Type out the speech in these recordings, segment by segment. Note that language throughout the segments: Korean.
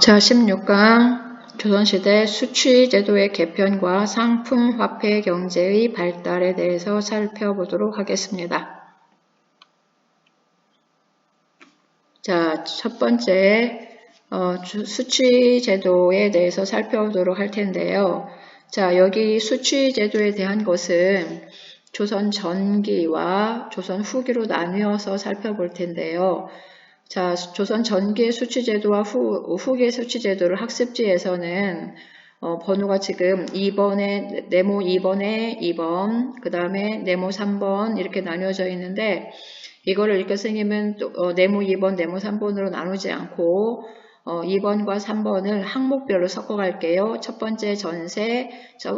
자, 16강 조선시대 수취제도의 개편과 상품화폐 경제의 발달에 대해서 살펴보도록 하겠습니다. 자, 첫 번째 수취제도에 대해서 살펴보도록 할 텐데요. 자, 여기 수취제도에 대한 것은 조선 전기와 조선 후기로 나뉘어서 살펴볼 텐데요. 자, 조선 전기의 수취제도와 후기의 수취제도를 학습지에서는 번호가 지금 2번에 네모 2번에 2번, 그 다음에 네모 3번 이렇게 나뉘어져 있는데 이거를 이렇게 선생님은 네모 2번, 네모 3번으로 나누지 않고 2번과 3번을 항목별로 섞어갈게요. 첫 번째 전세,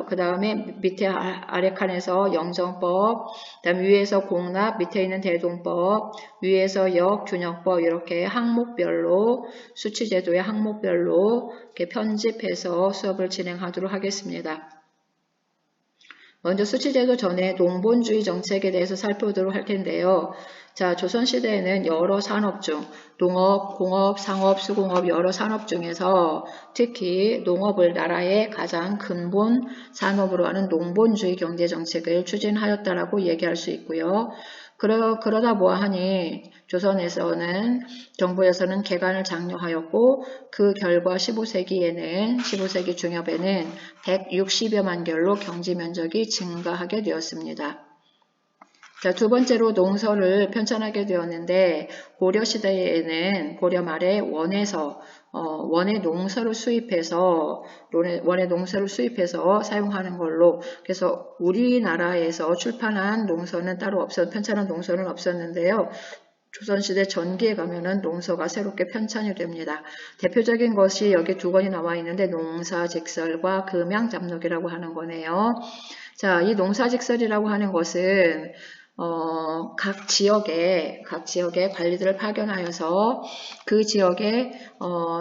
그 다음에 밑에 아래 칸에서 영정법, 그 다음 위에서 공납, 밑에 있는 대동법, 위에서 역균역법 이렇게 항목별로 수취제도의 항목별로 이렇게 편집해서 수업을 진행하도록 하겠습니다. 먼저 수취제도 전에 농본주의 정책에 대해서 살펴보도록 할 텐데요. 자, 조선시대에는 여러 산업 중 농업, 공업, 상업, 수공업 여러 산업 중에서 특히 농업을 나라의 가장 근본 산업으로 하는 농본주의 경제정책을 추진하였다라고 얘기할 수 있고요. 그러다 보아하니 조선에서는 정부에서는 개간을 장려하였고 그 결과 15세기 중엽에는 160여만 결로 경지 면적이 증가하게 되었습니다. 자, 두 번째로 농서를 편찬하게 되었는데 고려시대에는 고려 말에 원의 농서를 수입해서 사용하는 걸로 그래서 우리나라에서 출판한 농서는 따로 편찬한 농서는 없었는데요. 조선시대 전기에 가면은 농서가 새롭게 편찬이 됩니다. 대표적인 것이 여기 두 권이 나와 있는데 농사직설과 금양잡록이라고 하는 거네요. 자, 이 농사직설이라고 하는 것은 각 지역에 관리들을 파견하여서 그 지역에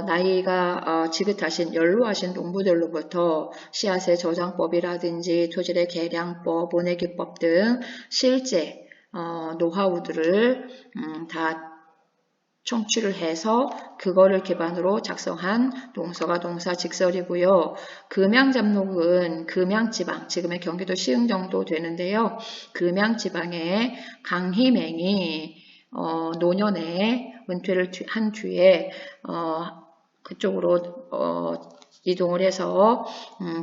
나이가 지긋하신 연로하신 농부들로부터 씨앗의 저장법이라든지 토질의 개량법, 모내기법 등 실제 노하우들을 다 청취를 해서 그거를 기반으로 작성한 농서가 농사직설이고요. 금양잡록은 금양지방, 지금의 경기도 시흥 정도 되는데요. 금양지방의 강희맹이 노년에 은퇴를 한 뒤에 그쪽으로 이동을 해서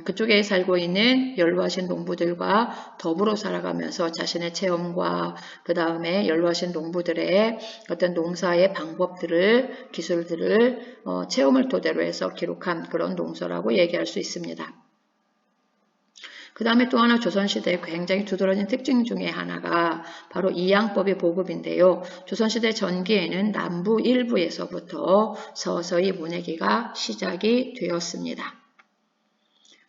그쪽에 살고 있는 연로하신 농부들과 더불어 살아가면서 자신의 체험과 그 다음에 연로하신 농부들의 어떤 농사의 방법들을 기술들을 체험을 토대로 해서 기록한 그런 농서라고 얘기할 수 있습니다. 그 다음에 또 하나 조선시대에 굉장히 두드러진 특징 중에 하나가 바로 이양법의 보급인데요. 조선시대 전기에는 남부 일부에서부터 서서히 모내기가 시작이 되었습니다.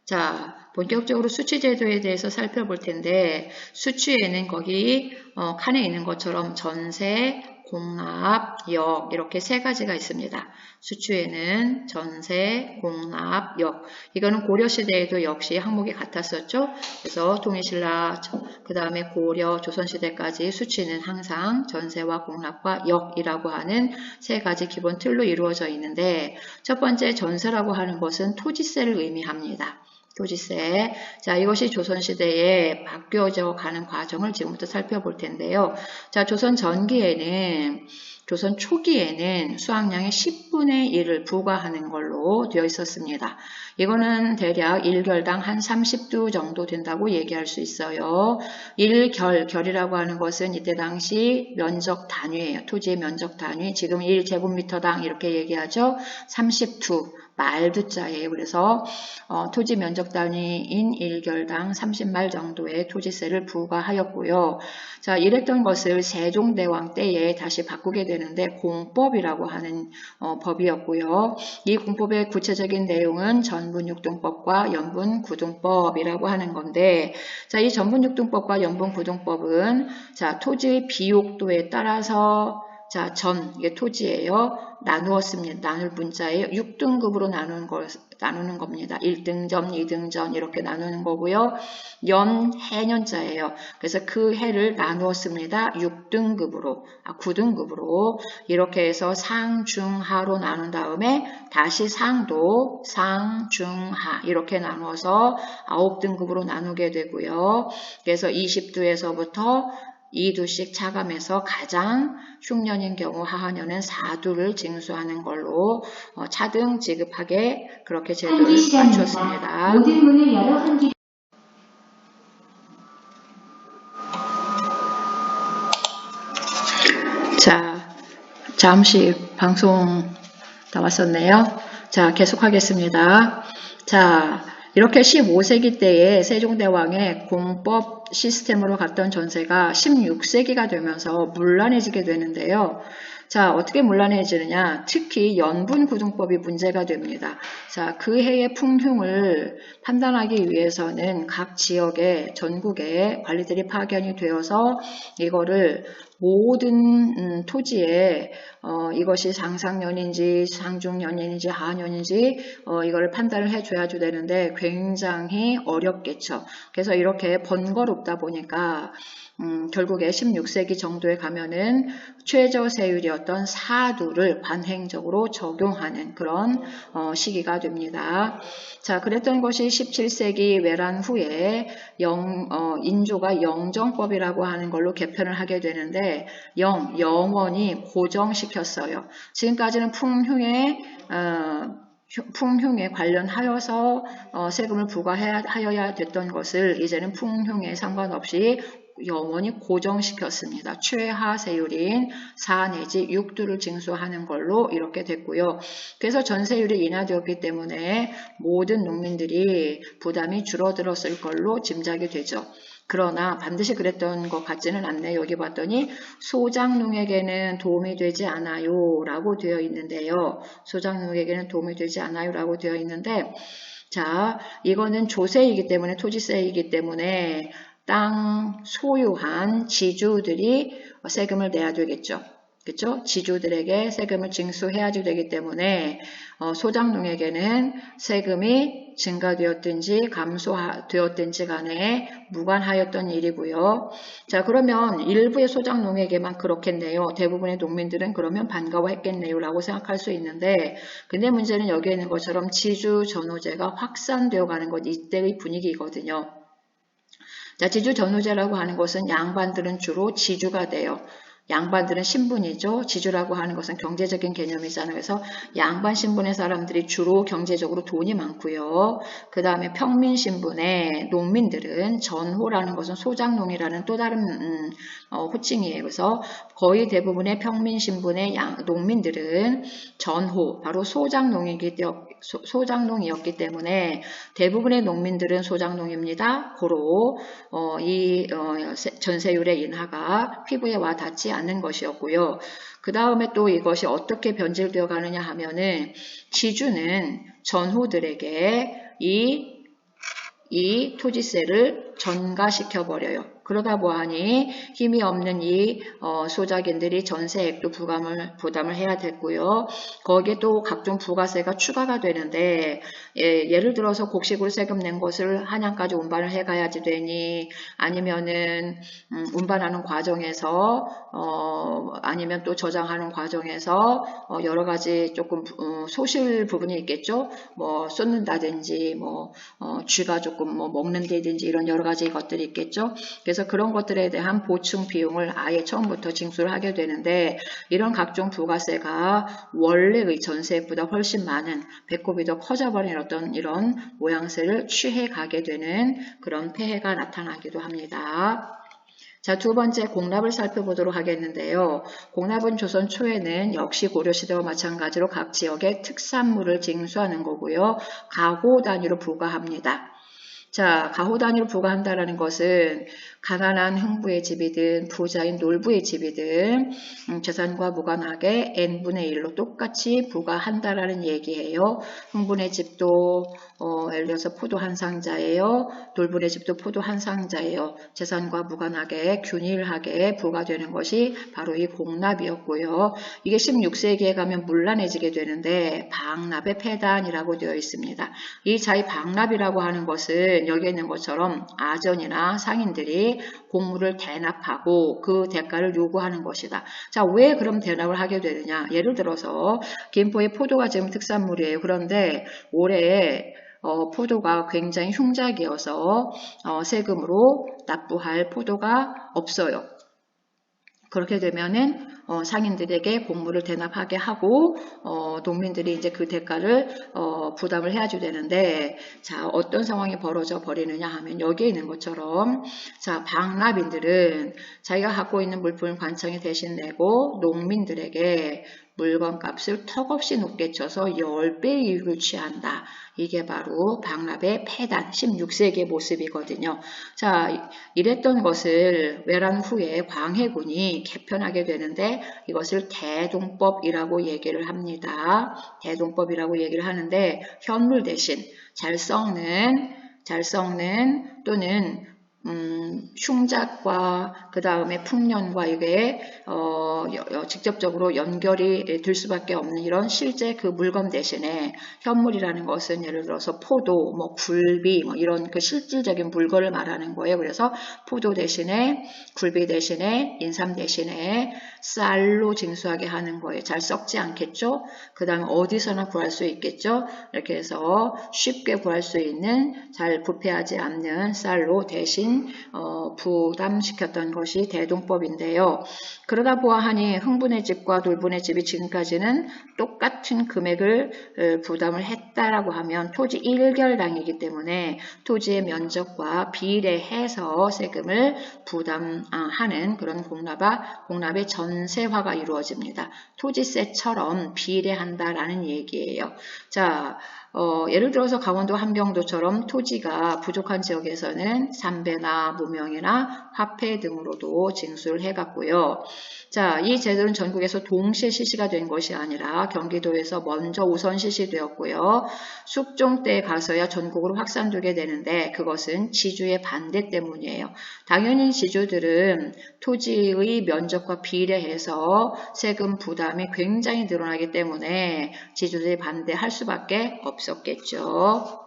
자, 본격적으로 수취제도에 대해서 살펴볼 텐데 수취에는 거기 칸에 있는 것처럼 전세, 공납, 역 이렇게 세 가지가 있습니다. 수취에는 전세, 공납, 역 이거는 고려시대에도 역시 항목이 같았었죠. 그래서 통일신라 그 다음에 고려, 조선시대까지 수취는 항상 전세와 공납과 역이라고 하는 세 가지 기본 틀로 이루어져 있는데 첫 번째 전세라고 하는 것은 토지세를 의미합니다. 토지세. 자, 이것이 조선시대에 바뀌어져 가는 과정을 지금부터 살펴볼 텐데요. 자, 조선 초기에는 수확량의 10분의 1을 부과하는 걸로 되어 있었습니다. 이거는 대략 1결당 한 30두 정도 된다고 얘기할 수 있어요. 1결이라고 하는 것은 이때 당시 면적 단위예요. 토지의 면적 단위. 지금 1제곱미터당 이렇게 얘기하죠. 30두. 말두자예요. 그래서 토지 면적 단위인 1결당 30말 정도의 토지세를 부과하였고요. 자, 이랬던 것을 세종대왕 때에 다시 바꾸게 되는데 공법이라고 하는 법이었고요. 이 공법의 구체적인 내용은 전분육동법과 연분구동법이라고 하는 건데 자, 이 전분육동법과 연분구동법은 자, 토지의 비옥도에 따라서 자, 이게 토지예요. 나누었습니다. 나눌 분자예요. 6등급으로 나눈 나누는 겁니다. 1등전, 2등전 이렇게 나누는 거고요. 해년자예요. 그래서 그 해를 나누었습니다. 6등급으로, 9등급으로 이렇게 해서 상중하로 나눈 다음에 다시 상도 상중하 이렇게 나누어서 9등급으로 나누게 되고요. 그래서 20두에서부터 2두씩 차감해서 가장 흉년인 경우 하하년은 4두를 징수하는 걸로 차등 지급하게 그렇게 제도를 갖추었습니다. 모든 문을 열어 한기. 자, 잠시 방송 나왔었네요. 자, 계속하겠습니다. 자, 이렇게 15세기 때에 세종대왕의 공법 시스템으로 갔던 전세가 16세기가 되면서 문란해지게 되는데요. 자, 어떻게 문란해지느냐? 특히 연분구등법이 문제가 됩니다. 자, 그 해의 풍흉을 판단하기 위해서는 각 지역에 전국에 관리들이 파견이 되어서 이거를 모든 토지에 이것이 상상년인지 상중년인지 하년인지 이거를 판단을 해줘야 되는데 굉장히 어렵겠죠. 그래서 이렇게 번거롭다 보니까 결국에 16세기 정도에 가면은 최저세율이었던 4두를 관행적으로 적용하는 그런 시기가 됩니다. 자, 그랬던 것이 17세기 외란 후에 인조가 영정법이라고 하는 걸로 개편을 하게 되는데 영원히 고정시켰어요. 지금까지는 풍흉에 관련하여서 세금을 부과하여야 됐던 것을 이제는 풍흉에 상관없이 영원히 고정시켰습니다. 최하 세율인 4 내지 6두를 징수하는 걸로 이렇게 됐고요. 그래서 전세율이 인하되었기 때문에 모든 농민들이 부담이 줄어들었을 걸로 짐작이 되죠. 그러나 반드시 그랬던 것 같지는 않네요. 여기 봤더니 소작농에게는 도움이 되지 않아요 라고 되어 있는데요. 소작농에게는 도움이 되지 않아요 라고 되어 있는데, 자, 이거는 조세이기 때문에, 토지세이기 때문에 땅 소유한 지주들이 세금을 내야 되겠죠. 그렇죠? 지주들에게 세금을 징수해야 되기 때문에 소작농에게는 세금이 증가되었든지 감소되었든지 간에 무관하였던 일이고요. 자, 그러면 일부의 소작농에게만 그렇겠네요. 대부분의 농민들은 그러면 반가워했겠네요 라고 생각할 수 있는데, 근데 문제는 여기에 있는 것처럼 지주 전호제가 확산되어 가는 것, 이때의 분위기거든요. 자, 지주 전호제라고 하는 것은 양반들은 주로 지주가 돼요. 양반들은 신분이죠. 지주라고 하는 것은 경제적인 개념이잖아요. 그래서 양반 신분의 사람들이 주로 경제적으로 돈이 많고요. 그 다음에 평민 신분의 농민들은 전호라는 것은 소작농이라는 또 다른 호칭이에요. 그래서 거의 대부분의 평민 신분의 농민들은 전호, 바로 소작농이었기 때문에 대부분의 농민들은 소작농입니다. 고로 이 전세율의 인하가 피부에 와 닿지 않는 것이었고요. 그 다음에 또 이것이 어떻게 변질되어 가느냐 하면은 지주는 전호들에게 이 토지세를 전가시켜 버려요. 그러다 보니 힘이 없는 이 소작인들이 전세액도 부담을 해야 됐고요. 거기에 또 각종 부가세가 추가가 되는데, 예를 들어서 곡식으로 세금 낸 것을 한양까지 운반을 해가야지 되니, 아니면은 운반하는 과정에서 아니면 또 저장하는 과정에서 여러 가지 조금 소실 부분이 있겠죠. 뭐 쏟는다든지 뭐 쥐가 조금 뭐 먹는다든지 이런 여러 가지 것들이 있겠죠. 그래서 그런 것들에 대한 보충 비용을 아예 처음부터 징수를 하게 되는데, 이런 각종 부가세가 원래의 전세액보다 훨씬 많은, 배꼽이 더 커져버린 어떤 이런 모양새를 취해 가게 되는 그런 폐해가 나타나기도 합니다. 자, 두 번째 공납을 살펴보도록 하겠는데요. 공납은 조선 초에는 역시 고려시대와 마찬가지로 각 지역의 특산물을 징수하는 거고요. 가호 단위로 부과합니다. 자, 가호 단위로 부과한다라는 것은 가난한 흥부의 집이든 부자인 놀부의 집이든 재산과 무관하게 n분의 1로 똑같이 부과한다라는 얘기예요. 흥분의 집도 예를 들어서 포도 한 상자예요. 놀분의 집도 포도 한 상자예요. 재산과 무관하게 균일하게 부과되는 것이 바로 이 공납이었고요. 이게 16세기에 가면 문란해지게 되는데 방납의 폐단이라고 되어 있습니다. 이 자의 방납이라고 하는 것은 여기 있는 것처럼 아전이나 상인들이 공물을 대납하고 그 대가를 요구하는 것이다. 자, 왜 그럼 대납을 하게 되느냐? 예를 들어서 김포의 포도가 지금 특산물이에요. 그런데 올해 포도가 굉장히 흉작이어서 세금으로 납부할 포도가 없어요. 그렇게 되면은 상인들에게 공물을 대납하게 하고 농민들이 이제 그 대가를 부담을 해야지 되는데, 자, 어떤 상황이 벌어져 버리느냐 하면 여기에 있는 것처럼, 자, 방납인들은 자기가 갖고 있는 물품을 관청에 대신 내고 농민들에게 물건값을 턱없이 높게 쳐서 10배 이익을 취한다. 이게 바로 방납의 폐단, 16세기의 모습이거든요. 자, 이랬던 것을 외란 후에 광해군이 개편하게 되는데 이것을 대동법이라고 얘기를 합니다. 대동법이라고 얘기를 하는데 현물 대신 잘 썩는 또는 흉작과 그 다음에 풍년과 이게 직접적으로 연결이 될 수밖에 없는 이런 실제 그 물건 대신에 현물이라는 것은 예를 들어서 포도, 뭐 굴비, 뭐 이런 그 실질적인 물건을 말하는 거예요. 그래서 포도 대신에 굴비 대신에 인삼 대신에 쌀로 징수하게 하는 거예요. 잘 썩지 않겠죠? 그 다음에 어디서나 구할 수 있겠죠? 이렇게 해서 쉽게 구할 수 있는 잘 부패하지 않는 쌀로 대신 부담시켰던 것이 대동법인데요. 그러다 보아하니 흥분의 집과 놀분의 집이 지금까지는 똑같은 금액을 부담을 했다라고 하면 토지 1결당이기 때문에 토지의 면적과 비례해서 세금을 부담하는 그런 공납의 전세화가 이루어집니다. 토지세처럼 비례한다라는 얘기예요. 자, 예를 들어서 강원도 함경도처럼 토지가 부족한 지역에서는 삼배나 무명이나 화폐 등으로도 징수를 해갔고요. 자, 이 제도는 전국에서 동시에 실시가 된 것이 아니라 경기도에서 먼저 우선 실시되었고요. 숙종 때 가서야 전국으로 확산되게 되는데 그것은 지주의 반대 때문이에요. 당연히 지주들은 토지의 면적과 비례해서 세금 부담이 굉장히 늘어나기 때문에 지주들이 반대할 수밖에 없었겠죠.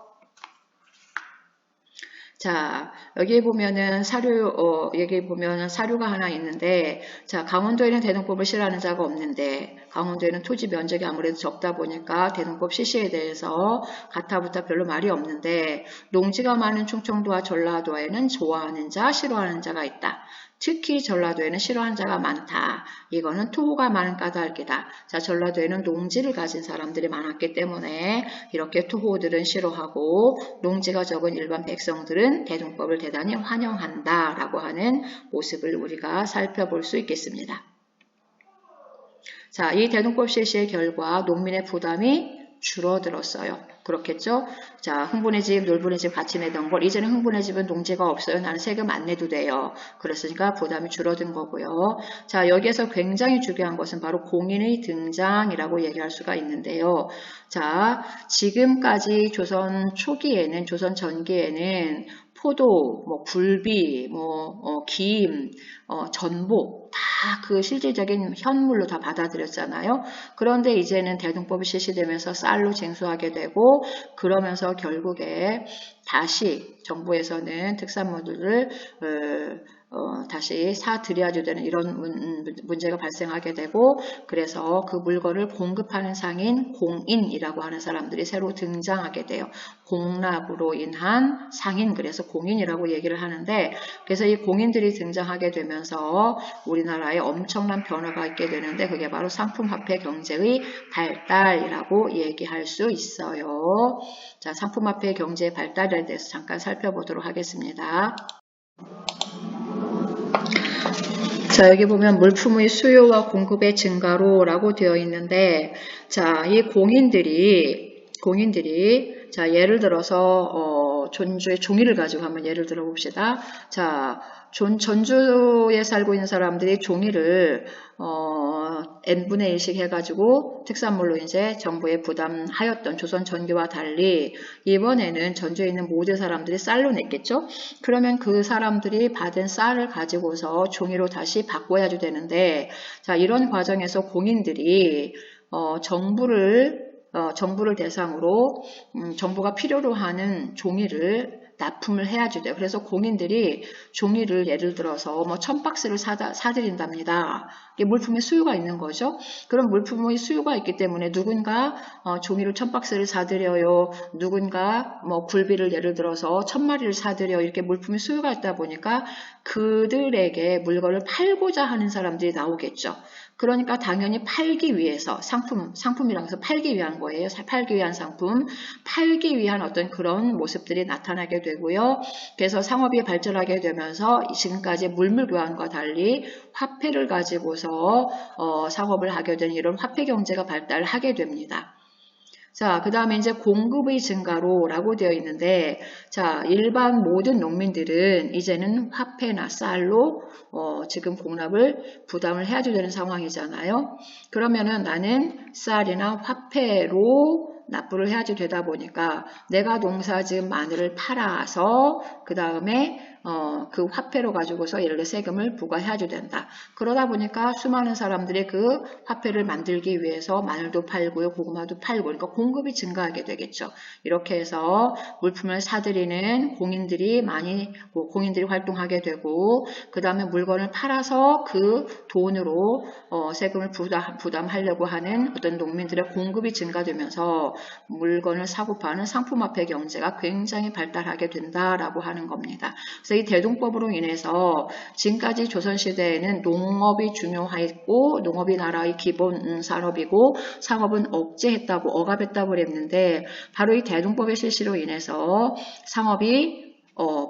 자, 여기에 보면은 사료가 하나 있는데, 자, 강원도에는 대동법을 실시하는 자가 없는데, 강원도에는 토지 면적이 아무래도 적다 보니까 대동법 실시에 대해서 가타부타 별로 말이 없는데, 농지가 많은 충청도와 전라도에는 좋아하는 자, 싫어하는 자가 있다. 특히 전라도에는 싫어하는 자가 많다. 이거는 토호가 많은 까닭이다. 자, 전라도에는 농지를 가진 사람들이 많았기 때문에 이렇게 토호들은 싫어하고 농지가 적은 일반 백성들은 대동법을 대단히 환영한다라고 하는 모습을 우리가 살펴볼 수 있겠습니다. 자, 이 대동법 실시의 결과 농민의 부담이 줄어들었어요. 그렇겠죠? 자, 흥분의 집, 놀분의 집 같이 내던 걸 이제는 흥분의 집은 농지가 없어요. 나는 세금 안 내도 돼요. 그랬으니까 부담이 줄어든 거고요. 자, 여기에서 굉장히 중요한 것은 바로 공인의 등장이라고 얘기할 수가 있는데요. 자, 지금까지 조선 초기에는, 조선 전기에는 포도, 뭐 굴비, 김, 전복 다 그 실질적인 현물로 다 받아들였잖아요. 그런데 이제는 대동법이 실시되면서 쌀로 징수하게 되고 그러면서 결국에 다시 정부에서는 특산물들을 다시 사들여야 되는 이런 문제가 발생하게 되고 그래서 그 물건을 공급하는 상인, 공인이라고 하는 사람들이 새로 등장하게 돼요. 공납으로 인한 상인, 그래서 공인이라고 얘기를 하는데 그래서 이 공인들이 등장하게 되면서 우리나라에 엄청난 변화가 있게 되는데 그게 바로 상품화폐 경제의 발달이라고 얘기할 수 있어요. 자, 상품화폐 경제의 발달에 대해서 잠깐 살펴보도록 하겠습니다. 자, 여기 보면 물품의 수요와 공급의 증가로라고 되어 있는데, 자, 이 공인들이 자, 예를 들어서, 전주의 종이를 가지고 한번 예를 들어 봅시다. 자, 전주에 살고 있는 사람들이 종이를 n분의 1씩 해가지고 특산물로 이제 정부에 부담하였던 조선 전기와 달리 이번에는 전주에 있는 모든 사람들이 쌀로 냈겠죠. 그러면 그 사람들이 받은 쌀을 가지고서 종이로 다시 바꿔야지 되는데, 자, 이런 과정에서 공인들이 정부를 대상으로 정부가 필요로 하는 종이를 납품을 해야지 돼요. 그래서 공인들이 종이를 예를 들어서 뭐 1000박스를 사드린답니다. 이게 물품의 수요가 있는 거죠. 그런 물품의 수요가 있기 때문에 누군가 종이를 1000박스를 사드려요. 누군가 뭐 굴비를 예를 들어서 1000마리를 사드려요. 이렇게 물품의 수요가 있다 보니까 그들에게 물건을 팔고자 하는 사람들이 나오겠죠. 그러니까 당연히 팔기 위해서 상품이라고 해서 팔기 위한 거예요. 팔기 위한 상품, 팔기 위한 어떤 그런 모습들이 나타나게 되고요. 그래서 상업이 발전하게 되면서 지금까지 물물교환과 달리 화폐를 가지고서 상업을 하게 되는 이런 화폐 경제가 발달하게 됩니다. 자, 그 다음에 이제 공급의 증가로라고 되어 있는데, 자, 일반 모든 농민들은 이제는 화폐나 쌀로 지금 공납을 부담을 해야 되는 상황이잖아요. 그러면은 나는 쌀이나 화폐로 납부를 해야지 되다 보니까 내가 농사지은 마늘을 팔아서 그 다음에 그 화폐로 가지고서 예를 들어 세금을 부과해야지 된다. 그러다 보니까 수많은 사람들이 그 화폐를 만들기 위해서 마늘도 팔고요, 고구마도 팔고, 그러니까 공급이 증가하게 되겠죠. 이렇게 해서 물품을 사들이는 공인들이 활동하게 되고, 그 다음에 물건을 팔아서 그 돈으로 세금을 부담하려고 하는 어떤 농민들의 공급이 증가되면서 물건을 사고 파는 상품화폐 경제가 굉장히 발달하게 된다라고 하는 겁니다. 그래서 이 대동법으로 인해서 지금까지 조선시대에는 농업이 중요했고 농업이 나라의 기본 산업이고 상업은 억압했다고 그랬는데 바로 이 대동법의 실시로 인해서 상업이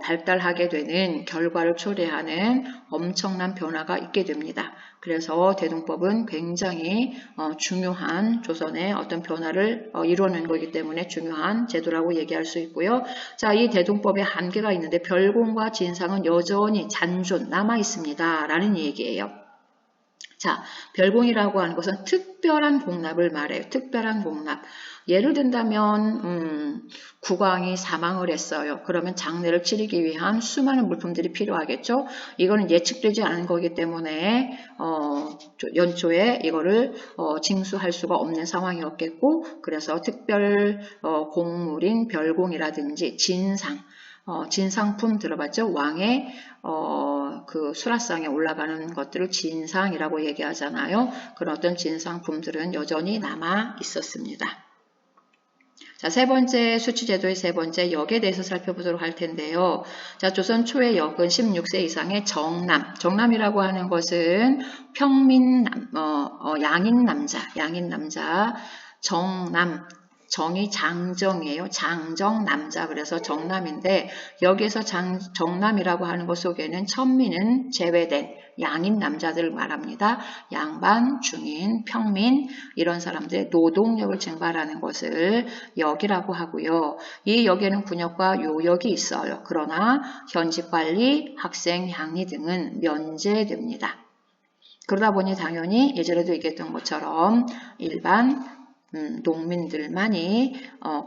발달하게 되는 결과를 초래하는 엄청난 변화가 있게 됩니다. 그래서 대동법은 굉장히 중요한 조선의 어떤 변화를 이루어낸 거기 때문에 중요한 제도라고 얘기할 수 있고요. 자, 이 대동법에 한계가 있는데 별공과 진상은 여전히 잔존 남아 있습니다. 라는 얘기예요. 자, 별공이라고 하는 것은 특별한 공납을 말해요. 특별한 공납. 예를 든다면 국왕이 사망을 했어요. 그러면 장례를 치르기 위한 수많은 물품들이 필요하겠죠. 이거는 예측되지 않은 거기 때문에 연초에 이거를 징수할 수가 없는 상황이었겠고, 그래서 특별 공물인 별공이라든지 진상품 들어봤죠? 왕의 그 수라상에 올라가는 것들을 진상이라고 얘기하잖아요. 그런 어떤 진상품들은 여전히 남아 있었습니다. 자, 세 번째 수취제도의 세 번째 역에 대해서 살펴보도록 할 텐데요. 자, 조선 초의 역은 16세 이상의 정남이라고 하는 것은 평민 양인 남자, 정이 장정이에요. 장정 남자. 그래서 정남인데 여기에서 정남이라고 하는 것 속에는 천민은 제외된 양인 남자들을 말합니다. 양반, 중인, 평민 이런 사람들의 노동력을 증발하는 것을 역이라고 하고요. 이 역에는 군역과 요역이 있어요. 그러나 현직관리, 학생, 향리 등은 면제됩니다. 그러다 보니 당연히 예전에도 얘기했던 것처럼 일반 농민들만이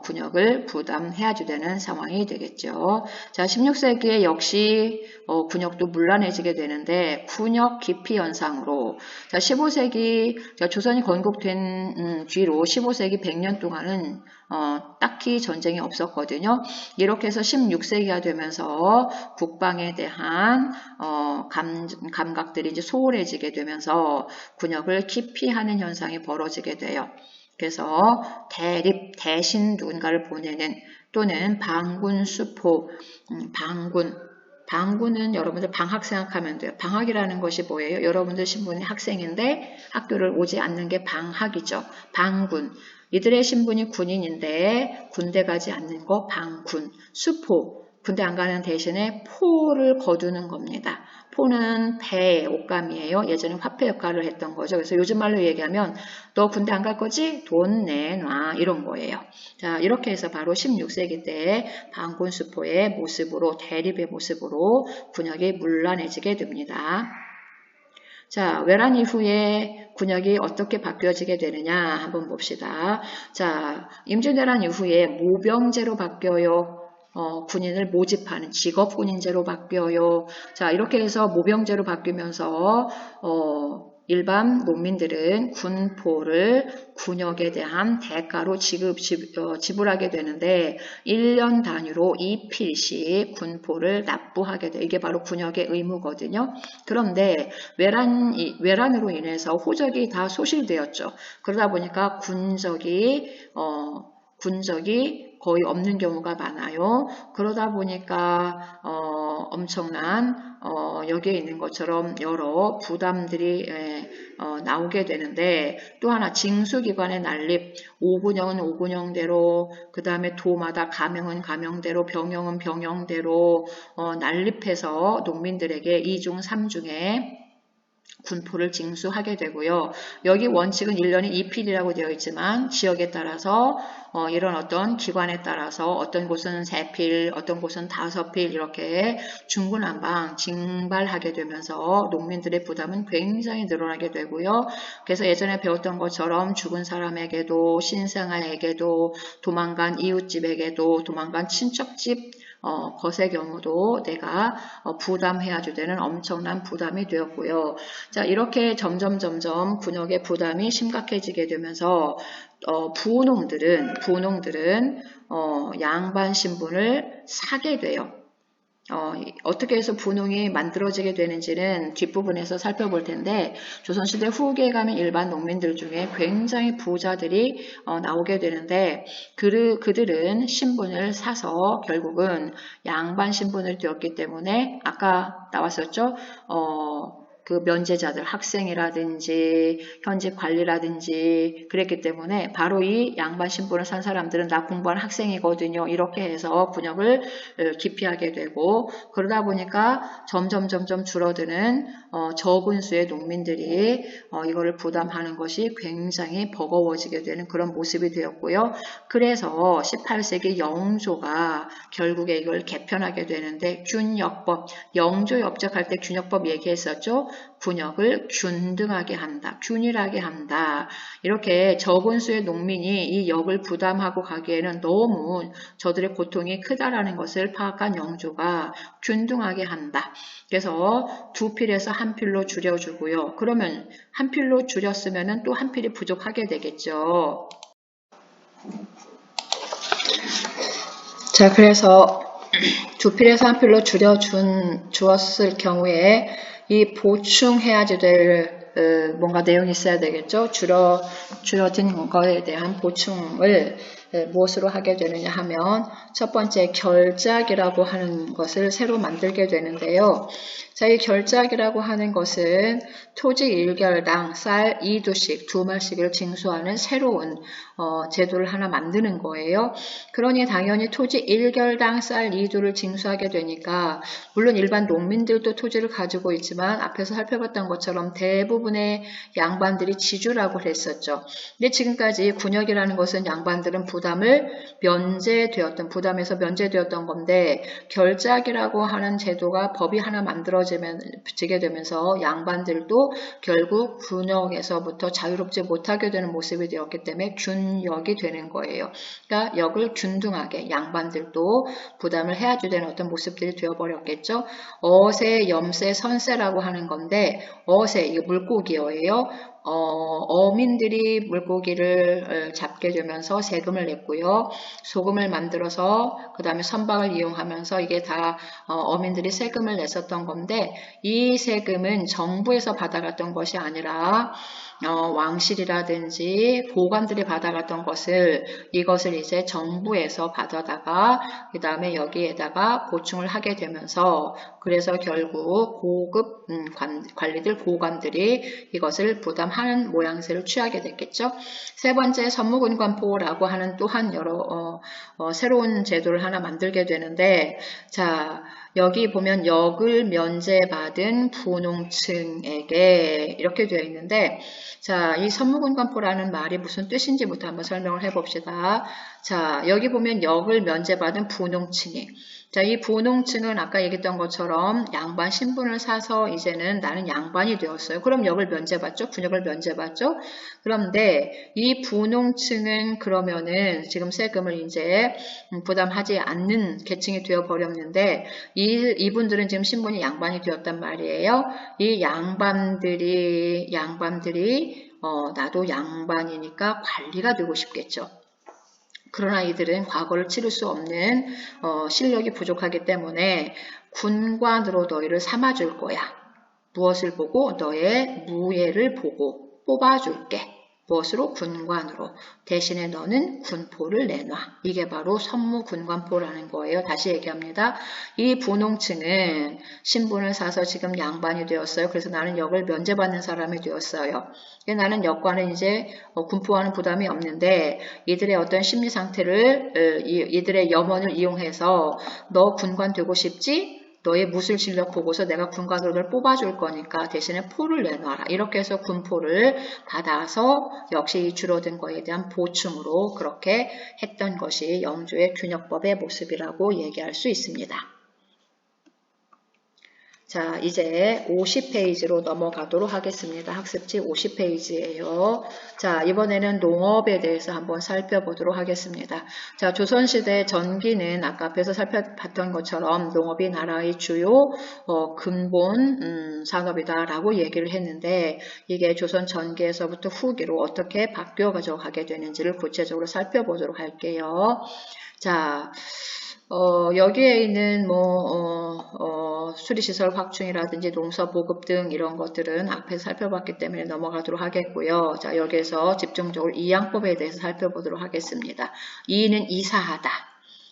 군역을 부담해야 되는 상황이 되겠죠. 자, 16세기에 역시 군역도 문란해지게 되는데 군역 기피 현상으로, 자, 15세기 조선이 건국된 뒤로 15세기 100년 동안은 딱히 전쟁이 없었거든요. 이렇게 해서 16세기가 되면서 국방에 대한 감각들이 이제 소홀해지게 되면서 군역을 기피하는 현상이 벌어지게 돼요. 그래서 대신 누군가를 보내는 또는 방군, 수포, 방군은 여러분들 방학 생각하면 돼요. 방학이라는 것이 뭐예요? 여러분들 신분이 학생인데 학교를 오지 않는 게 방학이죠. 방군. 이들의 신분이 군인인데 군대 가지 않는 거 방군. 수포. 군대 안 가는 대신에 포를 거두는 겁니다. 포는 배의 옷감이에요. 예전에 화폐 역할을 했던 거죠. 그래서 요즘 말로 얘기하면 너 군대 안 갈 거지? 돈 내놔 이런 거예요. 자, 이렇게 해서 바로 16세기 때 반군수포의 모습으로 대립의 모습으로 군역이 문란해지게 됩니다. 자, 외란 이후에 군역이 어떻게 바뀌어지게 되느냐 한번 봅시다. 자, 임진왜란 이후에 모병제로 바뀌어요. 군인을 모집하는 직업군인제로 바뀌어요. 자, 이렇게 해서 모병제로 바뀌면서 일반 농민들은 군포를 군역에 대한 대가로 지불하게 되는데 1년 단위로 2필씩 군포를 납부하게 돼. 이게 바로 군역의 의무거든요. 그런데 외란으로 인해서 호적이 다 소실되었죠. 그러다 보니까 군적이 거의 없는 경우가 많아요. 그러다 보니까 엄청난 여기에 있는 것처럼 여러 부담들이 나오게 되는데 또 하나 징수기관의 난립 5군형은 5군형대로 그 다음에 도마다 가명은 가명대로 병영은 병영대로 난립해서 농민들에게 2중 3중에 군포를 징수하게 되고요. 여기 원칙은 1년에 2필이라고 되어 있지만 지역에 따라서 이런 어떤 기관에 따라서 어떤 곳은 3필, 어떤 곳은 5필 이렇게 중구난방 징발하게 되면서 농민들의 부담은 굉장히 늘어나게 되고요. 그래서 예전에 배웠던 것처럼 죽은 사람에게도 신생아에게도 도망간 이웃집에게도 도망간 친척집 것의 경우도 내가 부담해야 되는 엄청난 부담이 되었고요. 자, 이렇게 점점 군역의 부담이 심각해지게 되면서 부농들은 양반 신분을 사게 돼요. 어떻게 해서 부농이 만들어지게 되는지는 뒷부분에서 살펴볼 텐데 조선시대 후기에 가면 일반 농민들 중에 굉장히 부자들이 나오게 되는데 그들은 신분을 사서 결국은 양반 신분을 되었기 때문에 아까 나왔었죠. 그 면제자들 학생이라든지 현직 관리라든지 그랬기 때문에 바로 이 양반 신분을 산 사람들은 나 공부한 학생이거든요. 이렇게 해서 군역을 기피하게 되고 그러다 보니까 점점 줄어드는 적은 수의 농민들이 이거를 부담하는 것이 굉장히 버거워지게 되는 그런 모습이 되었고요. 그래서 18세기 영조가 결국에 이걸 개편하게 되는데 균역법, 영조 역적할 때 균역법 얘기했었죠. 군역을 균등하게 한다, 균일하게 한다. 이렇게 적은 수의 농민이 이 역을 부담하고 가기에는 너무 저들의 고통이 크다라는 것을 파악한 영조가 균등하게 한다. 그래서 2필에서 1필로 줄여주고요. 그러면 1필로 줄였으면 또 1필이 부족하게 되겠죠. 자, 그래서 2필에서 1필로 주었을 경우에 이 보충해야지 될 뭔가 내용이 있어야 되겠죠. 줄어든 거에 대한 보충을 무엇으로 하게 되느냐 하면 첫 번째 결작이라고 하는 것을 새로 만들게 되는데요. 자, 이 결작이라고 하는 것은 토지 1결당 쌀 2두씩 2말씩을 징수하는 새로운 제도를 하나 만드는 거예요. 그러니 당연히 토지 1결당 쌀 2두를 징수하게 되니까 물론 일반 농민들도 토지를 가지고 있지만 앞에서 살펴봤던 것처럼 대부분의 양반들이 지주라고 했었죠. 근데 지금까지 군역이라는 것은 양반들은 부담에서 면제되었던 건데 결작이라고 하는 제도가 법이 하나 만들어지게 되면서 양반들도 결국 군역에서부터 자유롭지 못하게 되는 모습이 되었기 때문에 균역이 되는 거예요. 그러니까 역을 균등하게 양반들도 부담을 해야 되는 어떤 모습들이 되어버렸겠죠. 어세, 염세, 선세라고 하는 건데 어세, 이게 물고기어예요. 어민들이 물고기를 잡게 되면서 세금을 냈고요. 소금을 만들어서 그 다음에 선박을 이용하면서 이게 다 어민들이 세금을 냈었던 건데 이 세금은 정부에서 받아갔던 것이 아니라 왕실이라든지 고관들이 받아갔던 것을 이것을 이제 정부에서 받아다가 그 다음에 여기에다가 보충을 하게 되면서 그래서 결국 고급 관리들 고관들이 이것을 부담하는 모양새를 취하게 됐겠죠. 세 번째 선무군관포라고 하는 또한 여러 새로운 제도를 하나 만들게 되는데 자 여기 보면 역을 면제받은 분홍층에게 이렇게 되어 있는데 자, 이 선무군관포라는 말이 무슨 뜻인지부터 한번 설명을 해봅시다. 자, 여기 보면 역을 면제받은 분홍층이 자, 이 분홍층은 아까 얘기했던 것처럼 양반 신분을 사서 이제는 나는 양반이 되었어요. 그럼 역을 면제받죠? 분역을 면제받죠? 그런데 이 분홍층은 그러면은 지금 세금을 이제 부담하지 않는 계층이 되어버렸는데 이분들은 지금 신분이 양반이 되었단 말이에요. 이 양반들이 나도 양반이니까 관리가 되고 싶겠죠. 그러나 이들은 과거를 치를 수 없는 실력이 부족하기 때문에 군관으로 너희를 삼아줄 거야. 무엇을 보고? 너의 무예를 보고 뽑아줄게. 무엇으로? 군관으로. 대신에 너는 군포를 내놔. 이게 바로 선무군관포라는 거예요. 다시 얘기합니다. 이 분홍층은 신분을 사서 지금 양반이 되었어요. 그래서 나는 역을 면제받는 사람이 되었어요. 나는 역과는 이제 군포와는 부담이 없는데 이들의 어떤 심리 상태를 이들의 염원을 이용해서 너 군관 되고 싶지? 너의 무술 실력 보고서 내가 군관으로 널 뽑아줄 거니까 대신에 포를 내놔라. 이렇게 해서 군포를 받아서 역시 이 줄어든 거에 대한 보충으로 그렇게 했던 것이 영조의 균역법의 모습이라고 얘기할 수 있습니다. 자, 이제 50페이지로 넘어가도록 하겠습니다. 학습지 50페이지예요. 자, 이번에는 농업에 대해서 한번 살펴보도록 하겠습니다. 자, 조선시대 전기는 아까 앞에서 살펴봤던 것처럼 농업이 나라의 주요 근본 산업이다라고 얘기를 했는데 이게 조선 전기에서부터 후기로 어떻게 바뀌어 가져가게 되는지를 구체적으로 살펴보도록 할게요. 자, 여기에 있는 수리시설 확충이라든지 농사 보급 등 이런 것들은 앞에서 살펴봤기 때문에 넘어가도록 하겠고요. 자, 여기에서 집중적으로 이양법에 대해서 살펴보도록 하겠습니다. 이는 이사하다.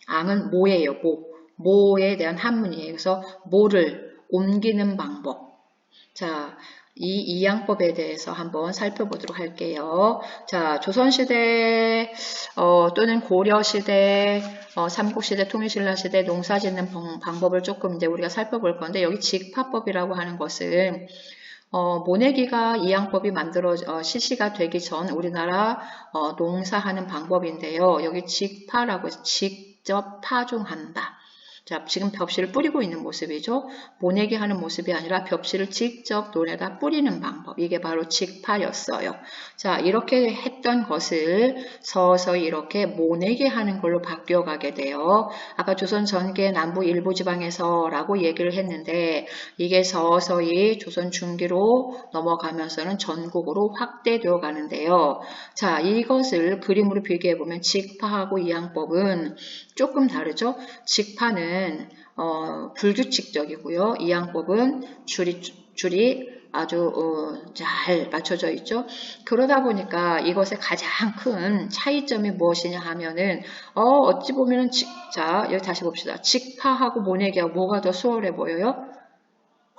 앙은 모예요. 모에 대한 한문이에요. 그래서 모를 옮기는 방법. 자, 이 이양법에 대해서 한번 살펴보도록 할게요. 자, 조선시대 또는 고려시대, 삼국시대, 통일신라시대 농사 짓는 방법을 조금 이제 우리가 살펴볼 건데 여기 직파법이라고 하는 것은 모내기가 이양법이 실시가 되기 전 우리나라 농사하는 방법인데요. 여기 직파라고 해서 직접 파종한다. 자, 지금 벽실을 뿌리고 있는 모습이죠. 모내기 하는 모습이 아니라 벽실을 직접 논에다 뿌리는 방법. 이게 바로 직파였어요. 자, 이렇게 했던 것을 서서히 이렇게 모내기 하는 걸로 바뀌어가게 돼요. 아까 조선 전기의 남부 일부 지방에서 라고 얘기를 했는데 이게 서서히 조선 중기로 넘어가면서는 전국으로 확대되어 가는데요. 자, 이것을 그림으로 비교해보면 직파하고 이양법은 조금 다르죠. 직파는 불규칙적이고요. 이양법은 줄이 아주 잘 맞춰져 있죠. 그러다 보니까 이것의 가장 큰 차이점이 무엇이냐 하면은 어찌 보면은 자, 여기 다시 봅시다. 직파하고 모내기가 뭐가 더 수월해 보여요?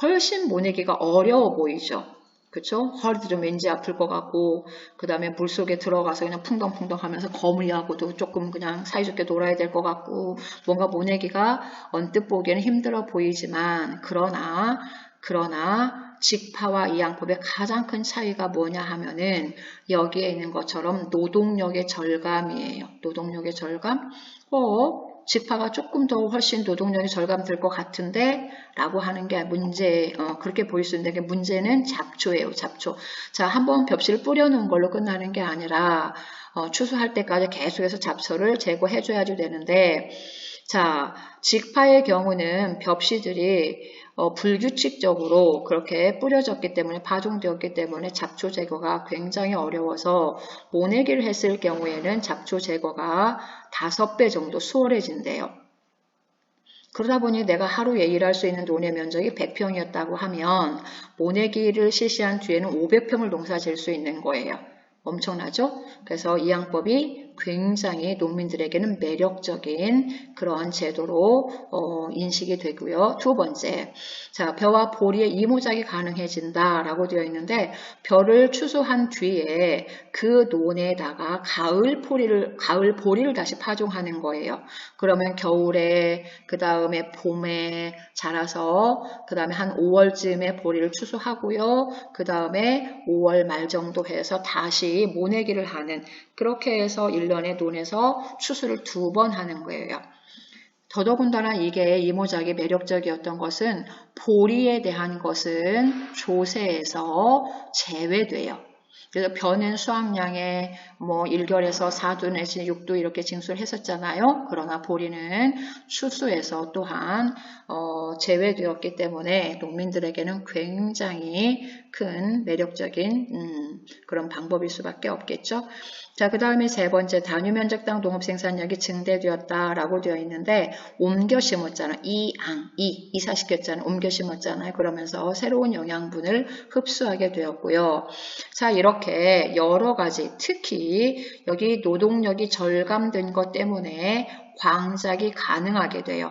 훨씬 모내기가 어려워 보이죠. 그쵸? 허리도 좀 왠지 아플 것 같고 그 다음에 물속에 들어가서 그냥 풍덩풍덩 하면서 거물이하고도 조금 그냥 사이좋게 놀아야 될 것 같고 뭔가 모내기가 언뜻 보기에는 힘들어 보이지만 그러나 직파와 이양법의 가장 큰 차이가 뭐냐 하면은 여기에 있는 것처럼 노동력의 절감이에요. 노동력의 절감? 직파가 조금 더 훨씬 노동력이 절감될 것 같은데 라고 하는 게 문제, 그렇게 보일 수 있는데 문제는 잡초예요. 잡초. 자, 한번 벽실을 뿌려놓은 걸로 끝나는 게 아니라 추수할 때까지 계속해서 잡초를 제거해줘야지 되는데 자, 직파의 경우는 벽시들이 불규칙적으로 그렇게 뿌려졌기 때문에 파종되었기 때문에 잡초 제거가 굉장히 어려워서 모내기를 했을 경우에는 잡초 제거가 5배 정도 수월해진대요. 그러다 보니 내가 하루에 일할 수 있는 논의 면적이 100평이었다고 하면 모내기를 실시한 뒤에는 500평을 농사 지을 수 있는 거예요. 엄청나죠? 그래서 이 양법이 굉장히 농민들에게는 매력적인 그러한 제도로 인식이 되고요. 두 번째, 자, 벼와 보리의 이모작이 가능해진다라고 되어 있는데 벼를 추수한 뒤에 그 논에다가 가을 보리를 다시 파종하는 거예요. 그러면 겨울에 그 다음에 봄에 자라서 그 다음에 한 5월쯤에 보리를 추수하고요. 그 다음에 5월 말 정도 해서 다시 모내기를 하는, 그렇게 해서 1년에 논에서 추수를 2번 하는 거예요. 더더군다나 이게 이모작이 매력적이었던 것은 보리에 대한 것은 조세에서 제외돼요. 그래서 벼는 수확량의 1결에서 4두 내지 6두 이렇게 징수를 했었잖아요. 그러나 보리는 추수에서 또한 제외되었기 때문에 농민들에게는 굉장히 큰 매력적인 그런 방법일 수밖에 없겠죠. 자, 그 다음에 세 번째, 단위 면적당 농업 생산량이 증대되었다라고 되어 있는데 옮겨 심었잖아. 이사시켰잖아요. 옮겨 심었잖아요. 그러면서 새로운 영양분을 흡수하게 되었고요. 자, 이렇게 여러 가지, 특히 여기 노동력이 절감된 것 때문에 광작이 가능하게 돼요.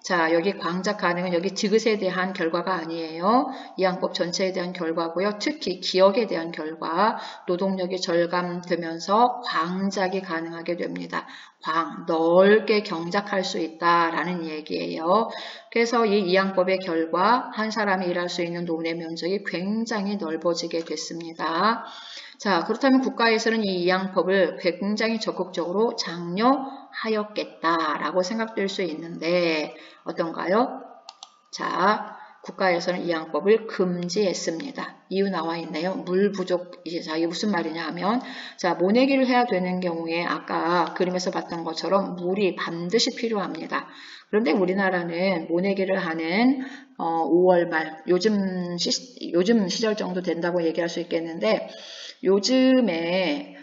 자, 여기 광작 가능은 여기 디귿에 대한 결과가 아니에요. 이 양법 전체에 대한 결과고요. 특히 기억에 대한 결과, 노동력이 절감되면서 광작이 가능하게 됩니다. 넓게 경작할 수 있다라는 얘기예요. 그래서 이 양법의 결과, 한 사람이 일할 수 있는 논의 면적이 굉장히 넓어지게 됐습니다. 자, 그렇다면 국가에서는 이 이양법을 굉장히 적극적으로 장려하였겠다라고 생각될 수 있는데 어떤가요? 자, 국가에서는 이 양법을 금지했습니다. 이유 나와 있네요. 물 부족. 자, 이게 무슨 말이냐 하면, 자, 모내기를 해야 되는 경우에 아까 그림에서 봤던 것처럼 물이 반드시 필요합니다. 그런데 우리나라는 모내기를 하는 5월 말, 요즘 시절 정도 된다고 얘기할 수 있겠는데, 요즘에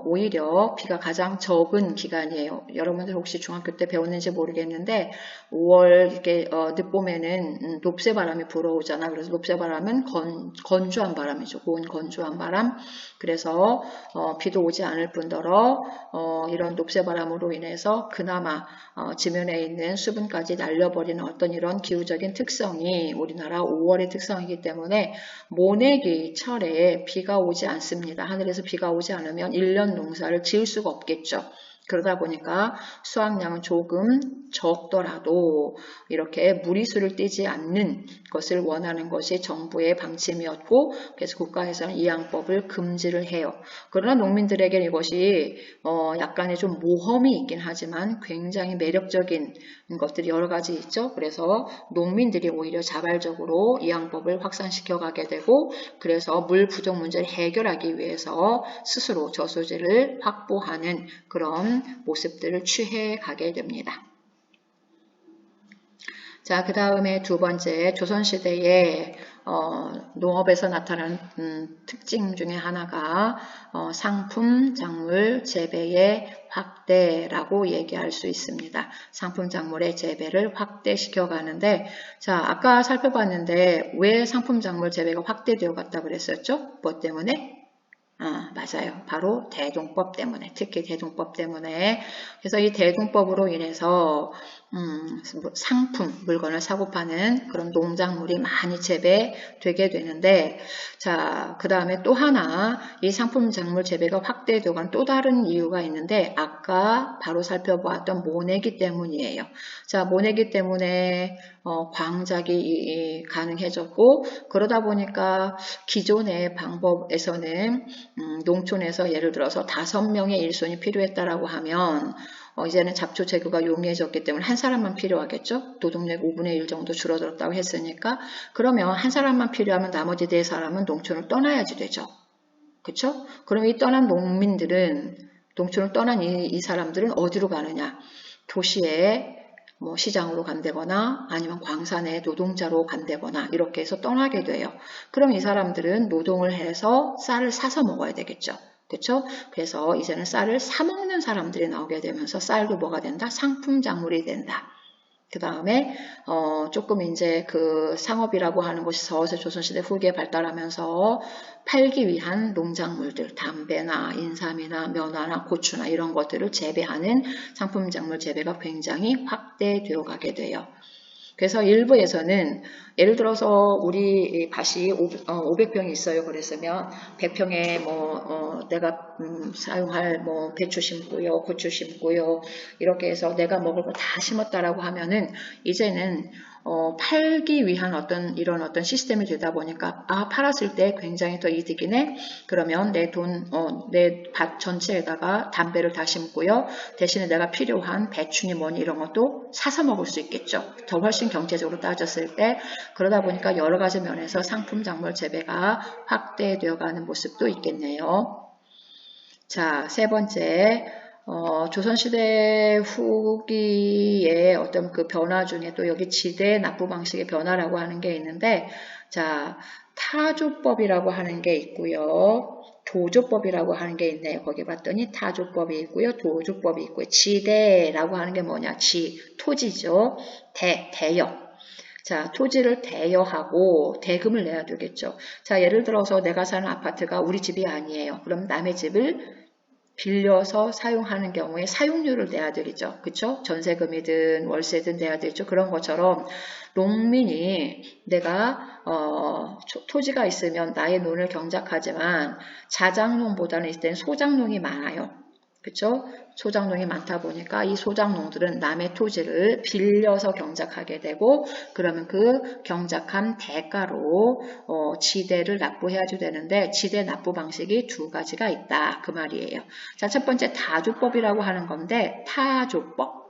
오히려 비가 가장 적은 기간이에요. 여러분들 혹시 중학교 때 배웠는지 모르겠는데 5월 이렇게 늦봄에는 높새바람이 불어오잖아. 그래서 높새바람은 건조한 바람이죠. 고온 건조한 바람. 그래서 비도 오지 않을 뿐더러 이런 높새바람으로 인해서 그나마 지면에 있는 수분까지 날려버리는 어떤 이런 기후적인 특성이 우리나라 5월의 특성이기 때문에 모내기 철에 비가 오지 않습니다. 하늘에서 비가 오지 않으면 1년 농사를 지을 수가 없겠죠. 그러다 보니까 수확량은 조금 적더라도 이렇게 무리수를 띄지 않는 것을 원하는 것이 정부의 방침이었고, 그래서 국가에서는 이 양법을 금지를 해요. 그러나 농민들에게 이것이 약간의 좀 모험이 있긴 하지만 굉장히 매력적인 것들이 여러 가지 있죠. 그래서 농민들이 오히려 자발적으로 이 양법을 확산시켜 가게 되고, 그래서 물 부족 문제를 해결하기 위해서 스스로 저수지를 확보하는 그런 모습들을 취해 가게 됩니다. 자, 그 다음에 두 번째, 조선시대의 농업에서 나타나는 특징 중에 하나가 상품, 작물, 재배의 확대라고 얘기할 수 있습니다. 상품, 작물의 재배를 확대시켜 가는데, 자, 아까 살펴봤는데 왜 상품, 작물 재배가 확대되어 갔다 그랬었죠? 뭐 때문에? 맞아요. 바로 대동법 때문에, 특히 대동법 때문에. 그래서 이 대동법으로 인해서 상품, 물건을 사고 파는 그런 농작물이 많이 재배되게 되는데, 자, 그 다음에 또 하나 이 상품 작물 재배가 확대되어 간 또 다른 이유가 있는데, 아까 바로 살펴보았던 모내기 때문이에요. 자, 모내기 때문에 광작이 가능해졌고, 그러다 보니까 기존의 방법에서는 농촌에서 예를 들어서 5명의 일손이 필요했다라고 하면 이제는 잡초 제거가 용이해졌기 때문에 한 사람만 필요하겠죠. 노동력 5분의 1 정도 줄어들었다고 했으니까. 그러면 한 사람만 필요하면 나머지 4사람은 농촌을 떠나야지 되죠. 그렇죠? 그럼 이 떠난 농민들은, 농촌을 떠난 이 사람들은 어디로 가느냐? 도시에 시장으로 간다거나 아니면 광산에 노동자로 간다거나 이렇게 해서 떠나게 돼요. 그럼 이 사람들은 노동을 해서 쌀을 사서 먹어야 되겠죠. 그렇죠? 그래서 이제는 쌀을 사 먹는 사람들이 나오게 되면서 쌀도 뭐가 된다? 상품 작물이 된다. 그 다음에 조금 이제 그 상업이라고 하는 것이 서서히 조선시대 후기에 발달하면서 팔기 위한 농작물들, 담배나 인삼이나 면화나 고추나 이런 것들을 재배하는 상품작물 재배가 굉장히 확대되어 가게 돼요. 그래서 일부에서는 예를 들어서 우리 밭이 500평이 있어요. 그랬으면 100평에 내가 사용할 배추 심고요, 고추 심고요, 이렇게 해서 내가 먹을 거 다 심었다라고 하면은 이제는 팔기 위한 이런 어떤 시스템이 되다 보니까 팔았을 때 굉장히 더 이득이네. 그러면 내 밭 전체에다가 담배를 다 심고요. 대신에 내가 필요한 배추니 뭐니 이런 것도 사서 먹을 수 있겠죠. 더 훨씬 경제적으로 따졌을 때. 그러다 보니까 여러 가지 면에서 상품 작물 재배가 확대되어 가는 모습도 있겠네요. 자, 세 번째. 조선시대 후기의 어떤 그 변화 중에 또 여기 지대 납부 방식의 변화라고 하는 게 있는데, 자, 타조법이라고 하는 게 있고요. 도조법이라고 하는 게 있네요. 거기 봤더니 타조법이 있고요. 도조법이 있고요. 지대라고 하는 게 뭐냐? 토지죠. 대여. 자, 토지를 대여하고 대금을 내야 되겠죠. 자, 예를 들어서 내가 사는 아파트가 우리 집이 아니에요. 그럼 남의 집을 빌려서 사용하는 경우에 사용료를 내야 되겠죠. 그쵸? 전세금이든 월세든 내야 되죠. 그런 것처럼 농민이 내가 토지가 있으면 나의 논을 경작하지만 자작농보다는 이때는 소작농이 많아요. 그쵸? 소작농이 많다 보니까 이 소작농들은 남의 토지를 빌려서 경작하게 되고, 그러면 그 경작한 대가로 지대를 납부해야지 되는데, 지대 납부 방식이 두 가지가 있다 그 말이에요. 자, 첫 번째 타조법이라고 하는 건데, 타조법,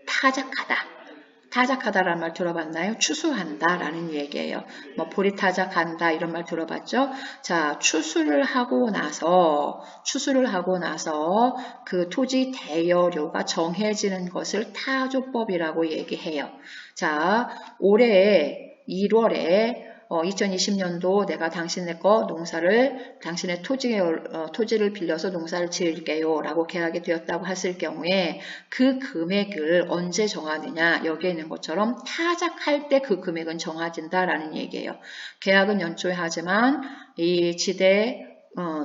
타작하다. 타작하다라는 말 들어봤나요? 추수한다 라는 얘기예요. 보리타작한다 이런 말 들어봤죠? 자, 추수를 하고 나서 그 토지 대여료가 정해지는 것을 타조법이라고 얘기해요. 자, 올해 1월에 2020년도 내가 당신의 당신의 토지를 빌려서 농사를 지을게요 라고 계약이 되었다고 했을 경우에 그 금액을 언제 정하느냐, 여기에 있는 것처럼 타작할 때 그 금액은 정해진다라는 얘기예요. 계약은 연초에 하지만 이 지대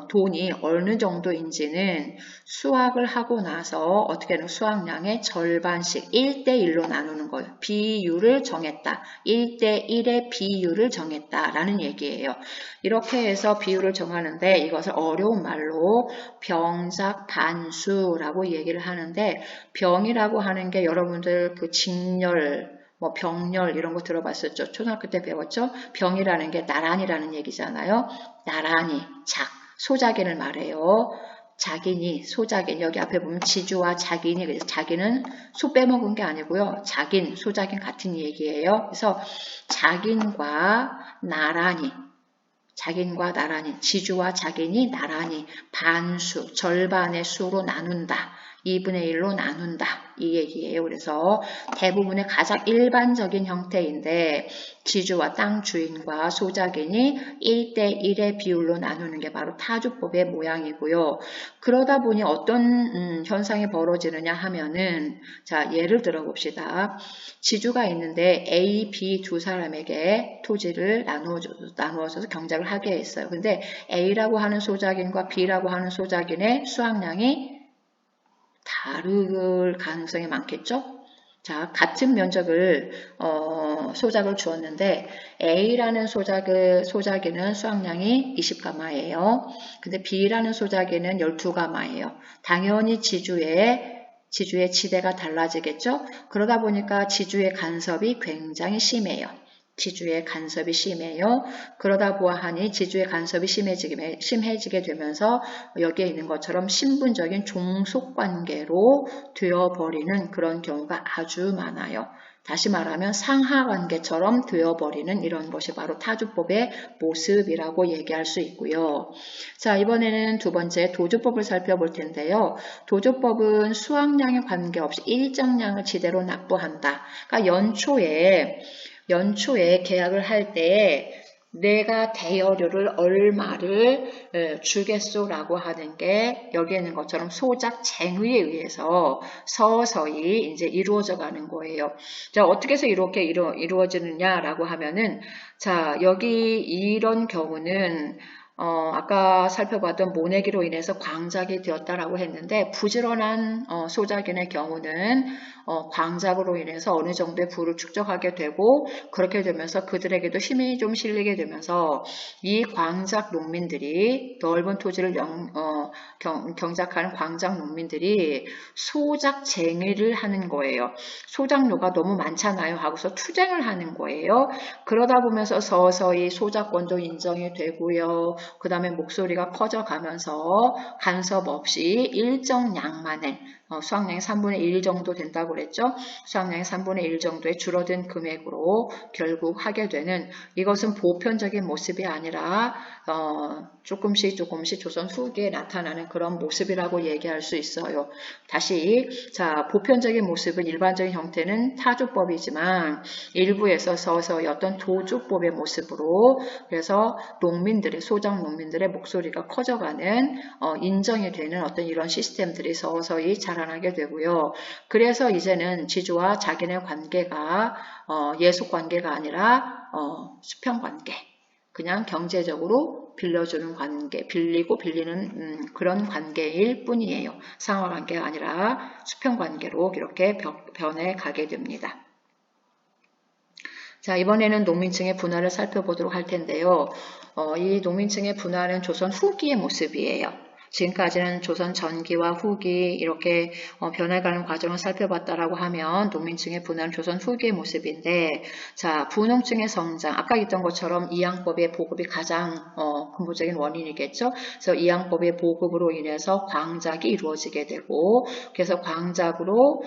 돈이 어느 정도인지는 수확을 하고 나서 어떻게 하는 수확량의 절반씩 1대1로 나누는 거예요. 비율을 정했다. 1대1의 비율을 정했다라는 얘기예요. 이렇게 해서 비율을 정하는데 이것을 어려운 말로 병작반수라고 얘기를 하는데, 병이라고 하는 게 여러분들 그 직렬, 병렬 이런 거 들어봤었죠? 초등학교 때 배웠죠? 병이라는 게 나란이라는 얘기잖아요. 나란히, 소작인을 말해요. 작인이, 소작인, 여기 앞에 보면 지주와 작인이, 그래서 작인은 소 빼먹은 게 아니고요. 작인, 소작인 같은 얘기예요. 그래서 작인과 나란히, 지주와 작인이 나란히 반수, 절반의 수로 나눈다. 2분의 1로 나눈다. 이 얘기예요. 그래서 대부분의 가장 일반적인 형태인데 지주와 땅 주인과 소작인이 1대1의 비율로 나누는 게 바로 타조법의 모양이고요. 그러다 보니 어떤 현상이 벌어지느냐 하면은, 자, 예를 들어 봅시다. 지주가 있는데 A, B 두 사람에게 토지를 나누어서 경작을 하게 했어요. 근데 A라고 하는 소작인과 B라고 하는 소작인의 수확량이 다를 가능성이 많겠죠? 자, 같은 면적을 소작을 주었는데 A라는 소작에는 수확량이 20가마예요. 근데 B라는 소작에는 12가마예요. 당연히 지주의 지대가 달라지겠죠? 그러다 보니까 지주의 간섭이 굉장히 심해요. 그러다 보아하니 지주의 간섭이 심해지게 되면서 여기에 있는 것처럼 신분적인 종속관계로 되어버리는 그런 경우가 아주 많아요. 다시 말하면 상하관계처럼 되어버리는 이런 것이 바로 타조법의 모습이라고 얘기할 수 있고요. 자, 이번에는 두 번째 도조법을 살펴볼 텐데요. 도조법은 수확량에 관계없이 일정량을 지대로 납부한다. 그러니까 연초에 계약을 할 때 내가 대여료를 얼마를 주겠소라고 하는 게 여기에 있는 것처럼 소작쟁의에 의해서 서서히 이제 이루어져 가는 거예요. 자, 어떻게 해서 이렇게 이루어지느냐라고 하면은, 자, 여기 이런 경우는 아까 살펴봤던 모내기로 인해서 광작이 되었다라고 했는데, 부지런한 소작인의 경우는 광작으로 인해서 어느 정도의 부를 축적하게 되고, 그렇게 되면서 그들에게도 힘이 좀 실리게 되면서 이 광작 농민들이, 넓은 토지를 경작하는 광작 농민들이 소작쟁의를 하는 거예요. 소작료가 너무 많잖아요 하고서 투쟁을 하는 거예요. 그러다 보면서 서서히 소작권도 인정이 되고요. 그 다음에 목소리가 커져가면서 간섭 없이 일정 양만을, 수확량의 3분의 1 정도 된다고 그랬죠. 수확량의 3분의 1 정도의 줄어든 금액으로 결국 하게 되는, 이것은 보편적인 모습이 아니라 조금씩 조선 후기에 나타나는 그런 모습이라고 얘기할 수 있어요. 다시, 자, 보편적인 모습은, 일반적인 형태는 타조법이지만 일부에서 서서히 어떤 도주법의 모습으로, 그래서 농민들의, 소작 농민들의 목소리가 커져가는, 인정이 되는 어떤 이런 시스템들이 서서히 자라나게 되고요. 그래서 이제는 지주와 자기네 관계가 예속 관계가 아니라 수평 관계, 그냥 경제적으로 빌려주는 관계, 빌리고 빌리는 그런 관계일 뿐이에요. 상하 관계가 아니라 수평 관계로 이렇게 변해 가게 됩니다. 자, 이번에는 농민층의 분화를 살펴보도록 할 텐데요. 이 농민층의 분화는 조선 후기의 모습이에요. 지금까지는 조선 전기와 후기 이렇게 변해가는 과정을 살펴봤다라고 하면 농민층의 분화는 조선 후기의 모습인데, 자, 부농층의 성장, 아까 있던 것처럼 이양법의 보급이 가장 근본적인 원인이겠죠. 그래서 이양법의 보급으로 인해서 광작이 이루어지게 되고, 그래서 광작으로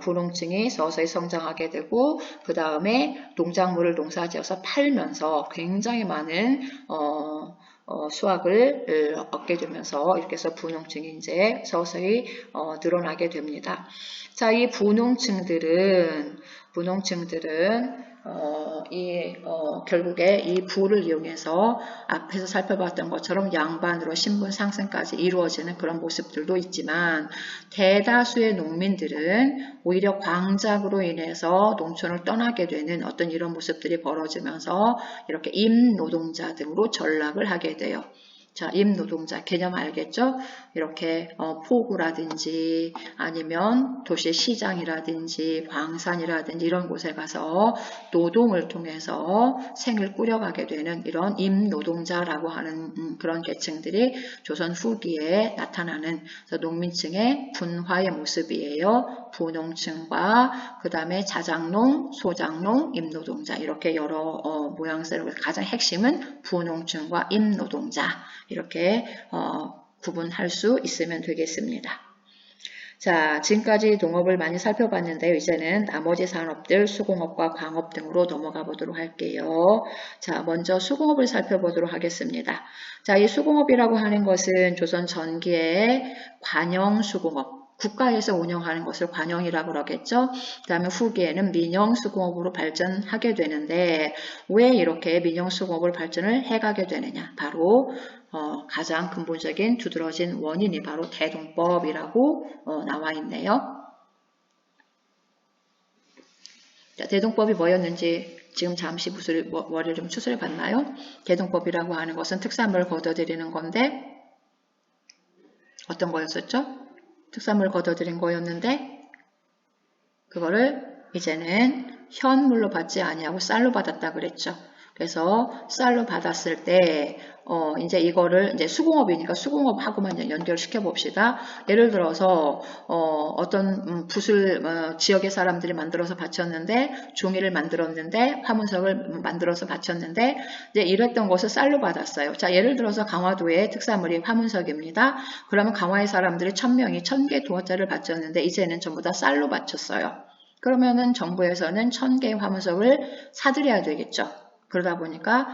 부농층이 서서히 성장하게 되고, 그 다음에 농작물을 농사지어서 팔면서 굉장히 많은 수확을 얻게 되면서 이렇게 해서 부농층이 이제 서서히 늘어나게 됩니다. 자, 이 부농층들은 결국에 이 부를 이용해서 앞에서 살펴봤던 것처럼 양반으로 신분 상승까지 이루어지는 그런 모습들도 있지만, 대다수의 농민들은 오히려 광작으로 인해서 농촌을 떠나게 되는 어떤 이런 모습들이 벌어지면서 이렇게 임노동자 등으로 전락을 하게 돼요. 자, 임노동자 개념 알겠죠? 이렇게 포구라든지 아니면 도시 시장이라든지 광산이라든지 이런 곳에 가서 노동을 통해서 생을 꾸려가게 되는 이런 임노동자라고 하는 그런 계층들이 조선 후기에 나타나는 농민층의 분화의 모습이에요. 부농층과 그 다음에 자작농, 소작농, 임노동자 이렇게 여러 모양새로, 가장 핵심은 부농층과 임노동자 이렇게 구분할 수 있으면 되겠습니다. 자, 지금까지 농업을 많이 살펴봤는데요. 이제는 나머지 산업들, 수공업과 광업 등으로 넘어가 보도록 할게요. 자, 먼저 수공업을 살펴보도록 하겠습니다. 자, 이 수공업이라고 하는 것은 조선 전기의 관영수공업, 국가에서 운영하는 것을 관영이라고 그러겠죠. 그 다음에 후기에는 민영수공업으로 발전하게 되는데, 왜 이렇게 민영수공업을 발전을 해가게 되느냐. 바로 가장 근본적인 두드러진 원인이 바로 대동법이라고 나와 있네요. 자, 대동법이 뭐였는지 지금 잠시 머리를 좀 추스려 봤나요? 대동법이라고 하는 것은 특산물을 걷어들이는 건데, 어떤 거였었죠? 특산물을 걷어들인 거였는데, 그거를 이제는 현물로 받지 아니하고 쌀로 받았다 그랬죠. 그래서 쌀로 받았을 때 이제 이거를 이제 수공업이니까 수공업하고만 연결시켜 봅시다. 예를 들어서 어떤 붓을 지역의 사람들이 만들어서 바쳤는데, 종이를 만들었는데, 화문석을 만들어서 바쳤는데, 이제 이랬던 것을 쌀로 받았어요. 자, 예를 들어서 강화도의 특산물이 화문석입니다. 그러면 강화의 사람들이 1000명이 1000개 도화자를 바쳤는데 이제는 전부 다 쌀로 바쳤어요. 그러면은 정부에서는 1000개의 화문석을 사들여야 되겠죠. 그러다 보니까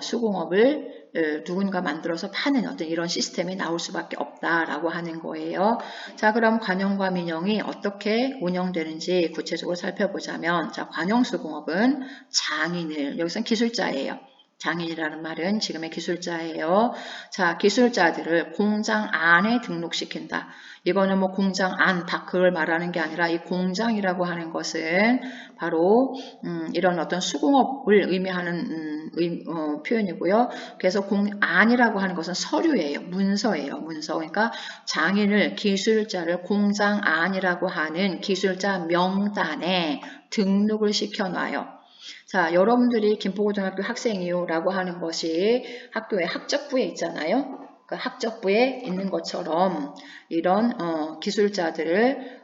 수공업을 누군가 만들어서 파는 어떤 이런 시스템이 나올 수밖에 없다라고 하는 거예요. 자, 그럼 관영과 민영이 어떻게 운영되는지 구체적으로 살펴보자면, 자, 관영수공업은 장인을, 여기서는 기술자예요. 장인이라는 말은 지금의 기술자예요. 자, 기술자들을 공장 안에 등록시킨다. 이거는 뭐 공장 안, 밖을 말하는 게 아니라 이 공장이라고 하는 것은 바로 이런 어떤 수공업을 의미하는 표현이고요. 그래서 안이라고 하는 것은 서류예요. 문서예요. 문서. 그러니까 장인을, 기술자를 공장 안이라고 하는 기술자 명단에 등록을 시켜놔요. 자, 여러분들이 김포고등학교 학생이요 라고 하는 것이 학교의 학적부에 있잖아요. 그 학적부에 있는 것처럼 이런 기술자들을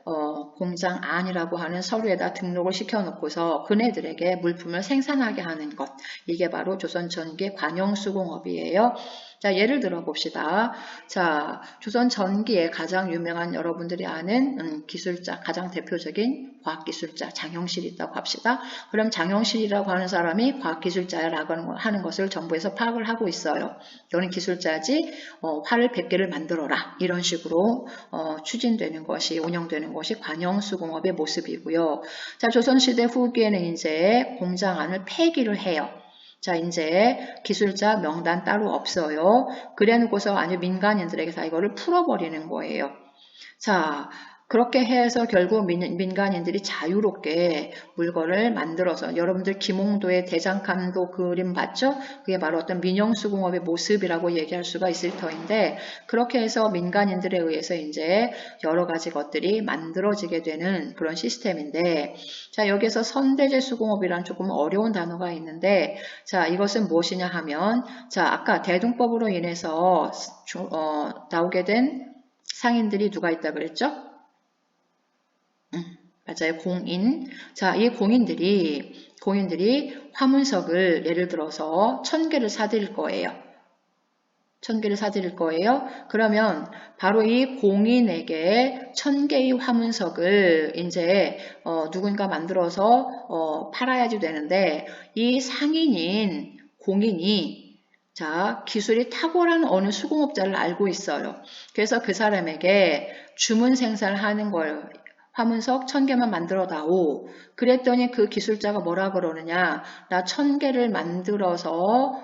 공장 안이라고 하는 서류에다 등록을 시켜놓고서 그네들에게 물품을 생산하게 하는 것. 이게 바로 조선전기 관영수공업이에요. 자, 예를 들어 봅시다. 자, 조선 전기의 가장 유명한 여러분들이 아는 기술자, 가장 대표적인 과학기술자 장영실이 있다고 합시다. 그럼 장영실이라고 하는 사람이 과학기술자라고 하는 것을 정부에서 파악을 하고 있어요. 너는 기술자지, 활을 100개를 만들어라. 이런 식으로 추진되는 것이, 운영되는 것이 관영수공업의 모습이고요. 자, 조선시대 후기에는 이제 공장 안을 폐기를 해요. 자, 이제 기술자 명단 따로 없어요. 그래 놓고서 아니 민간인들에게 다 이거를 풀어버리는 거예요. 자, 그렇게 해서 결국 민간인들이 자유롭게 물건을 만들어서 여러분들 김홍도의 대장간도 그림 봤죠? 그게 바로 어떤 민영수공업의 모습이라고 얘기할 수가 있을 터인데 그렇게 해서 민간인들에 의해서 이제 여러 가지 것들이 만들어지게 되는 그런 시스템인데 자, 여기서 선대제 수공업이란 조금 어려운 단어가 있는데 자, 이것은 무엇이냐 하면 자, 아까 대동법으로 인해서 나오게 된 상인들이 누가 있다 그랬죠? 맞아요. 공인. 자, 이 공인들이 화문석을 예를 들어서 1000개를 사들일 거예요. 1000개를 사들일 거예요. 그러면 바로 이 공인에게 1000개의 화문석을 이제 누군가 만들어서 팔아야지 되는데 이 상인인 공인이 자, 기술이 탁월한 어느 수공업자를 알고 있어요. 그래서 그 사람에게 주문 생산하는 걸 화문석 1000개만 만들어 다오. 그랬더니 그 기술자가 뭐라 그러느냐. 나 1000개를 만들어서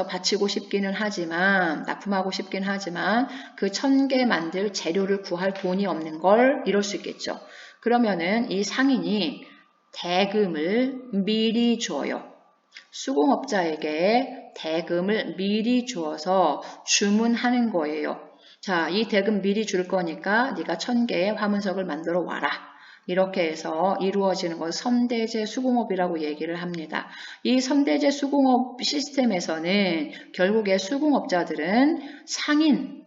바치고 싶기는 하지만 납품하고 싶긴 하지만 그 1000개 만들 재료를 구할 돈이 없는 걸 이럴 수 있겠죠. 그러면은 이 상인이 대금을 미리 줘요. 수공업자에게 대금을 미리 주어서 주문하는 거예요. 자, 이 대금 미리 줄 거니까 네가 1000개의 화문석을 만들어 와라. 이렇게 해서 이루어지는 건 선대제 수공업이라고 얘기를 합니다. 이 선대제 수공업 시스템에서는 결국에 수공업자들은 상인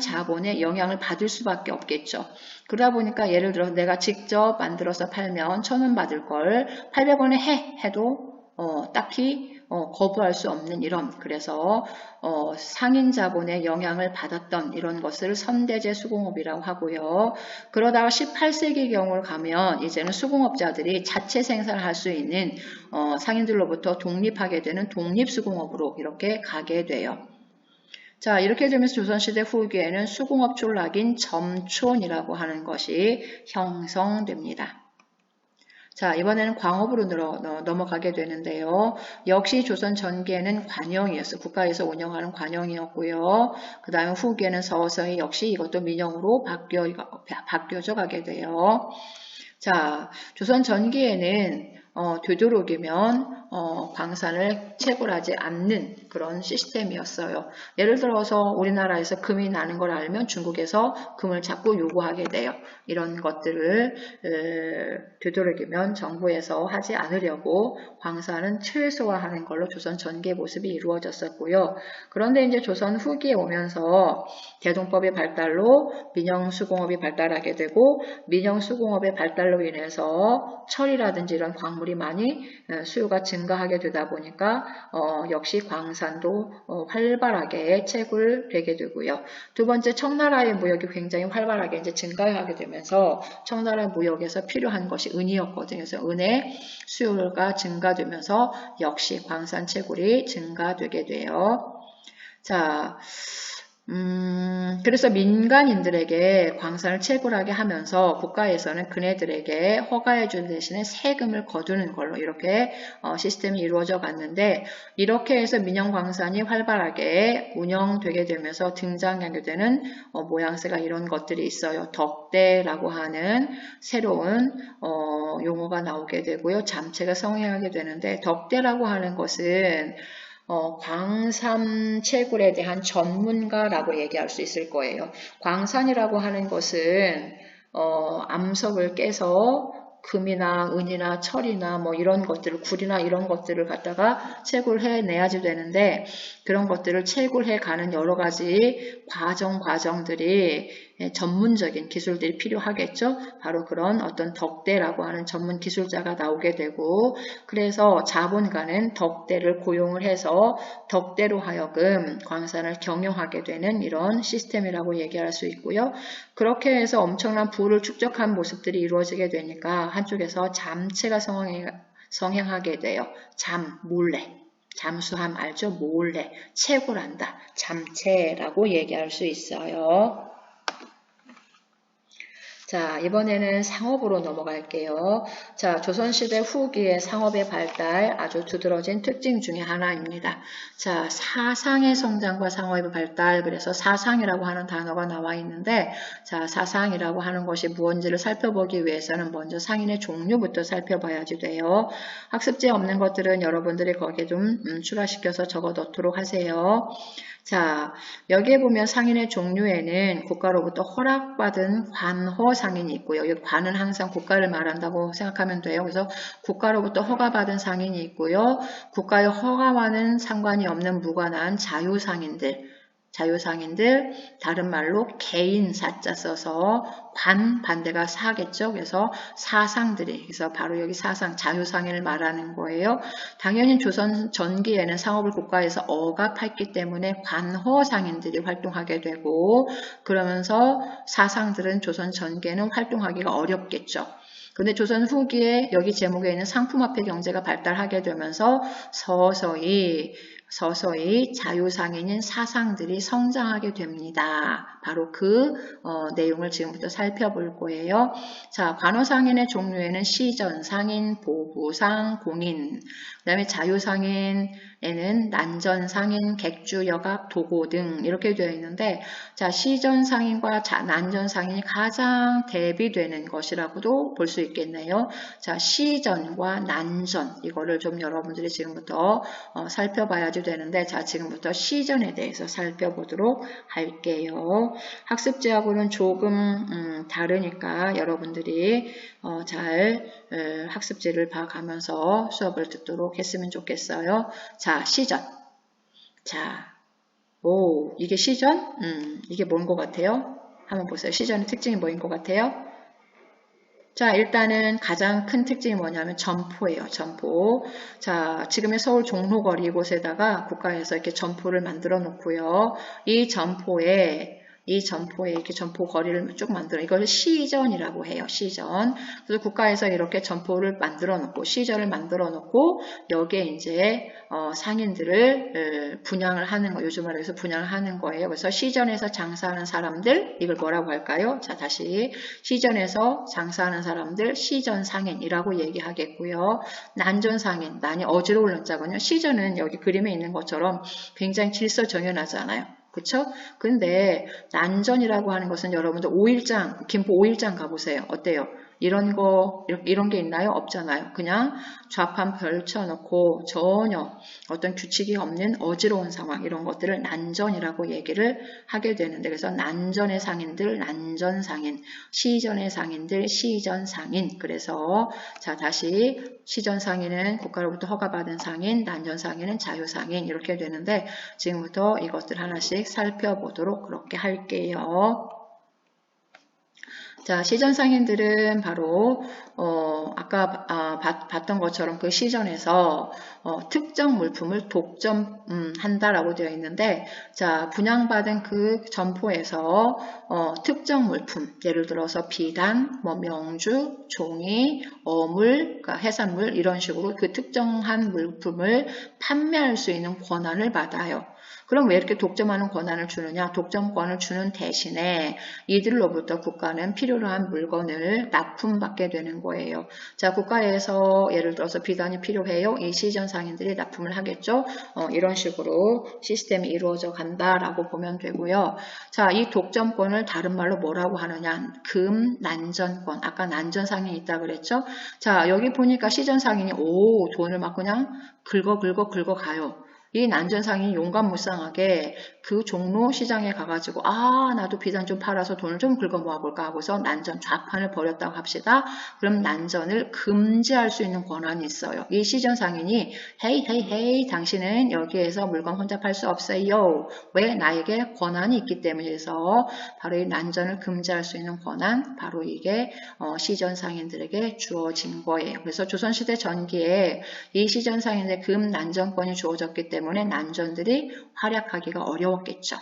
자본의 영향을 받을 수밖에 없겠죠. 그러다 보니까 예를 들어 내가 직접 만들어서 팔면 1000원 받을 걸 800원에 해도 딱히 거부할 수 없는 이런 그래서 상인 자본의 영향을 받았던 이런 것을 선대제 수공업이라고 하고요. 그러다가 18세기 경우를 가면 이제는 수공업자들이 자체 생산할 수 있는 상인들로부터 독립하게 되는 독립수공업으로 이렇게 가게 돼요. 자, 이렇게 되면서 조선시대 후기에는 수공업 촌락인 점촌이라고 하는 것이 형성됩니다. 자, 이번에는 광업으로 넘어가게 되는데요. 역시 조선 전기에는 관영이었어요. 국가에서 운영하는 관영이었고요. 그 다음에 후기에는 서서히 역시 이것도 민영으로 바뀌어져 가게 돼요. 자, 조선 전기에는 되도록이면 광산을 채굴하지 않는 그런 시스템이었어요. 예를 들어서 우리나라에서 금이 나는 걸 알면 중국에서 금을 자꾸 요구하게 돼요. 이런 것들을 되도록이면 정부에서 하지 않으려고 광산은 최소화하는 걸로 조선 전기의 모습이 이루어졌었고요. 그런데 이제 조선 후기에 오면서 대동법의 발달로 민영수공업이 발달하게 되고 민영수공업의 발달로 인해서 철이라든지 이런 광물이 많이 수요가 증가하게 되다 보니까 역시 광산도 활발하게 채굴되게 되고요. 두 번째 청나라의 무역이 굉장히 활발하게 이제 증가하게 되면서 청나라 무역에서 필요한 것이 은이었거든요. 그래서 은의 수요가 증가되면서 역시 광산 채굴이 증가되게 돼요. 자, 그래서 민간인들에게 광산을 채굴하게 하면서 국가에서는 그네들에게 허가해 준 대신에 세금을 거두는 걸로 이렇게 시스템이 이루어져 갔는데, 이렇게 해서 민영광산이 활발하게 운영되게 되면서 등장하게 되는 모양새가 이런 것들이 있어요. 덕대라고 하는 새로운 용어가 나오게 되고요. 잠체가 성행하게 되는데, 덕대라고 하는 것은 광산 채굴에 대한 전문가라고 얘기할 수 있을 거예요. 광산이라고 하는 것은 암석을 깨서 금이나 은이나 철이나 뭐 이런 것들을, 굴이나 이런 것들을 갖다가 채굴해 내야지 되는데, 그런 것들을 채굴해 가는 여러 가지 과정들이 전문적인 기술들이 필요하겠죠. 바로 그런 어떤 덕대라고 하는 전문 기술자가 나오게 되고, 그래서 자본가는 덕대를 고용을 해서 덕대로 하여금 광산을 경영하게 되는 이런 시스템이라고 얘기할 수 있고요. 그렇게 해서 엄청난 부를 축적한 모습들이 이루어지게 되니까 한쪽에서 잠체가 성행하게 돼요. 몰래. 잠수함 알죠? 몰래 채굴한다. 잠체라고 얘기할 수 있어요. 자, 이번에는 상업으로 넘어갈게요. 자, 조선시대 후기의 상업의 발달, 아주 두드러진 특징 중에 하나입니다. 자, 사상의 성장과 상업의 발달, 그래서 사상이라고 하는 단어가 나와 있는데, 자, 사상이라고 하는 것이 무엇인지를 살펴보기 위해서는 먼저 상인의 종류부터 살펴봐야지 돼요. 학습지에 없는 것들은 여러분들이 거기에 좀 추가시켜서 적어 놓도록 하세요. 자, 여기에 보면 상인의 종류에는 국가로부터 허락받은 관허 상인이 있고요. 이 관은 항상 국가를 말한다고 생각하면 돼요. 그래서 국가로부터 허가받은 상인이 있고요. 국가의 허가와는 상관이 없는 무관한 자유상인들, 다른 말로 개인사자 써서 관 반대가 사겠죠. 그래서 사상들이, 그래서 바로 여기 사상, 자유상인을 말하는 거예요. 당연히 조선 전기에는 상업을 국가에서 억압했기 때문에 관허상인들이 활동하게 되고, 그러면서 사상들은 조선 전기에는 활동하기가 어렵겠죠. 근데 조선 후기에 여기 제목에 있는 상품화폐 경제가 발달하게 되면서 서서히 자유상인인 사상들이 성장하게 됩니다. 바로 그 내용을 지금부터 살펴볼 거예요. 자, 관허상인의 종류에는 시전상인, 보부상, 공인, 그 다음에 자유상인에는 난전상인, 객주, 여갑, 도고 등 이렇게 되어 있는데, 자, 시전상인과 난전상인이 가장 대비되는 것이라고도 볼 수 있겠네요. 자, 시전과 난전, 이거를 좀 여러분들이 지금부터 살펴봐야지 되는데, 자, 지금부터 시전에 대해서 살펴보도록 할게요. 학습지하고는 조금 다르니까 여러분들이 잘 학습지를 봐가면서 수업을 듣도록 했으면 좋겠어요. 자, 시전. 자, 이게 시전? 이게 뭔 것 같아요? 한번 보세요. 시전의 특징이 뭐인 것 같아요? 자, 일단은 가장 큰 특징이 뭐냐면 점포예요. 점포. 자, 지금의 서울 종로거리 이곳에다가 국가에서 이렇게 점포를 만들어 놓고요. 이 점포에 이렇게 점포 거리를 쭉 만들어, 이걸 시전이라고 해요. 시전. 그래서 국가에서 이렇게 점포를 만들어 놓고, 시전을 만들어 놓고, 여기에 이제 상인들을 분양을 하는 거, 요즘 말해서 분양을 하는 거예요. 그래서 시전에서 장사하는 사람들, 이걸 뭐라고 할까요? 자, 다시 시전에서 장사하는 사람들, 시전상인이라고 얘기하겠고요. 난전상인, 난이 어지러울 자군요. 시전은 여기 그림에 있는 것처럼 굉장히 질서정연하잖아요. 그쵸? 근데 난전이라고 하는 것은 여러분들 김포 5일장 가보세요. 어때요? 이런 게 있나요? 없잖아요. 그냥 좌판 펼쳐놓고 전혀 어떤 규칙이 없는 어지러운 상황, 이런 것들을 난전이라고 얘기를 하게 되는데, 그래서 난전의 상인들, 난전상인, 시전의 상인들, 시전상인. 그래서 자, 다시 시전상인은 국가로부터 허가받은 상인, 난전상인은 자유상인, 이렇게 되는데, 지금부터 이것들 하나씩 살펴보도록 그렇게 할게요. 자, 시전상인들은 바로 아까 봤던 것처럼 그 시전에서 특정 물품을 독점한다라고 되어 있는데, 자, 분양받은 그 점포에서 특정 물품, 예를 들어서 비단, 명주, 종이, 어물, 그러니까 해산물, 이런 식으로 그 특정한 물품을 판매할 수 있는 권한을 받아요. 그럼 왜 이렇게 독점하는 권한을 주느냐? 독점권을 주는 대신에 이들로부터 국가는 필요로 한 물건을 납품받게 되는 거예요. 자, 국가에서 예를 들어서 비단이 필요해요. 이 시전 상인들이 납품을 하겠죠. 이런 식으로 시스템이 이루어져 간다라고 보면 되고요. 자, 이 독점권을 다른 말로 뭐라고 하느냐? 금난전권. 아까 난전상인이 있다 그랬죠? 자, 여기 보니까 시전 상인이 돈을 막 그냥 긁어 가요. 이 난전상인이 용감무쌍하게 그 종로 시장에 가가지고 나도 비단 좀 팔아서 돈을 좀 긁어 모아볼까 하고서 난전 좌판을 벌였다고 합시다. 그럼 난전을 금지할 수 있는 권한이 있어요. 이 시전 상인이 헤이 당신은 여기에서 물건 혼자 팔 수 없어요. 왜? 나에게 권한이 있기 때문에서 바로 이 난전을 금지할 수 있는 권한, 바로 이게 시전 상인들에게 주어진 거예요. 그래서 조선시대 전기에 이 시전 상인의 금난전권이 주어졌기 때문에 난전들이 활약하기가 어려웠겠죠.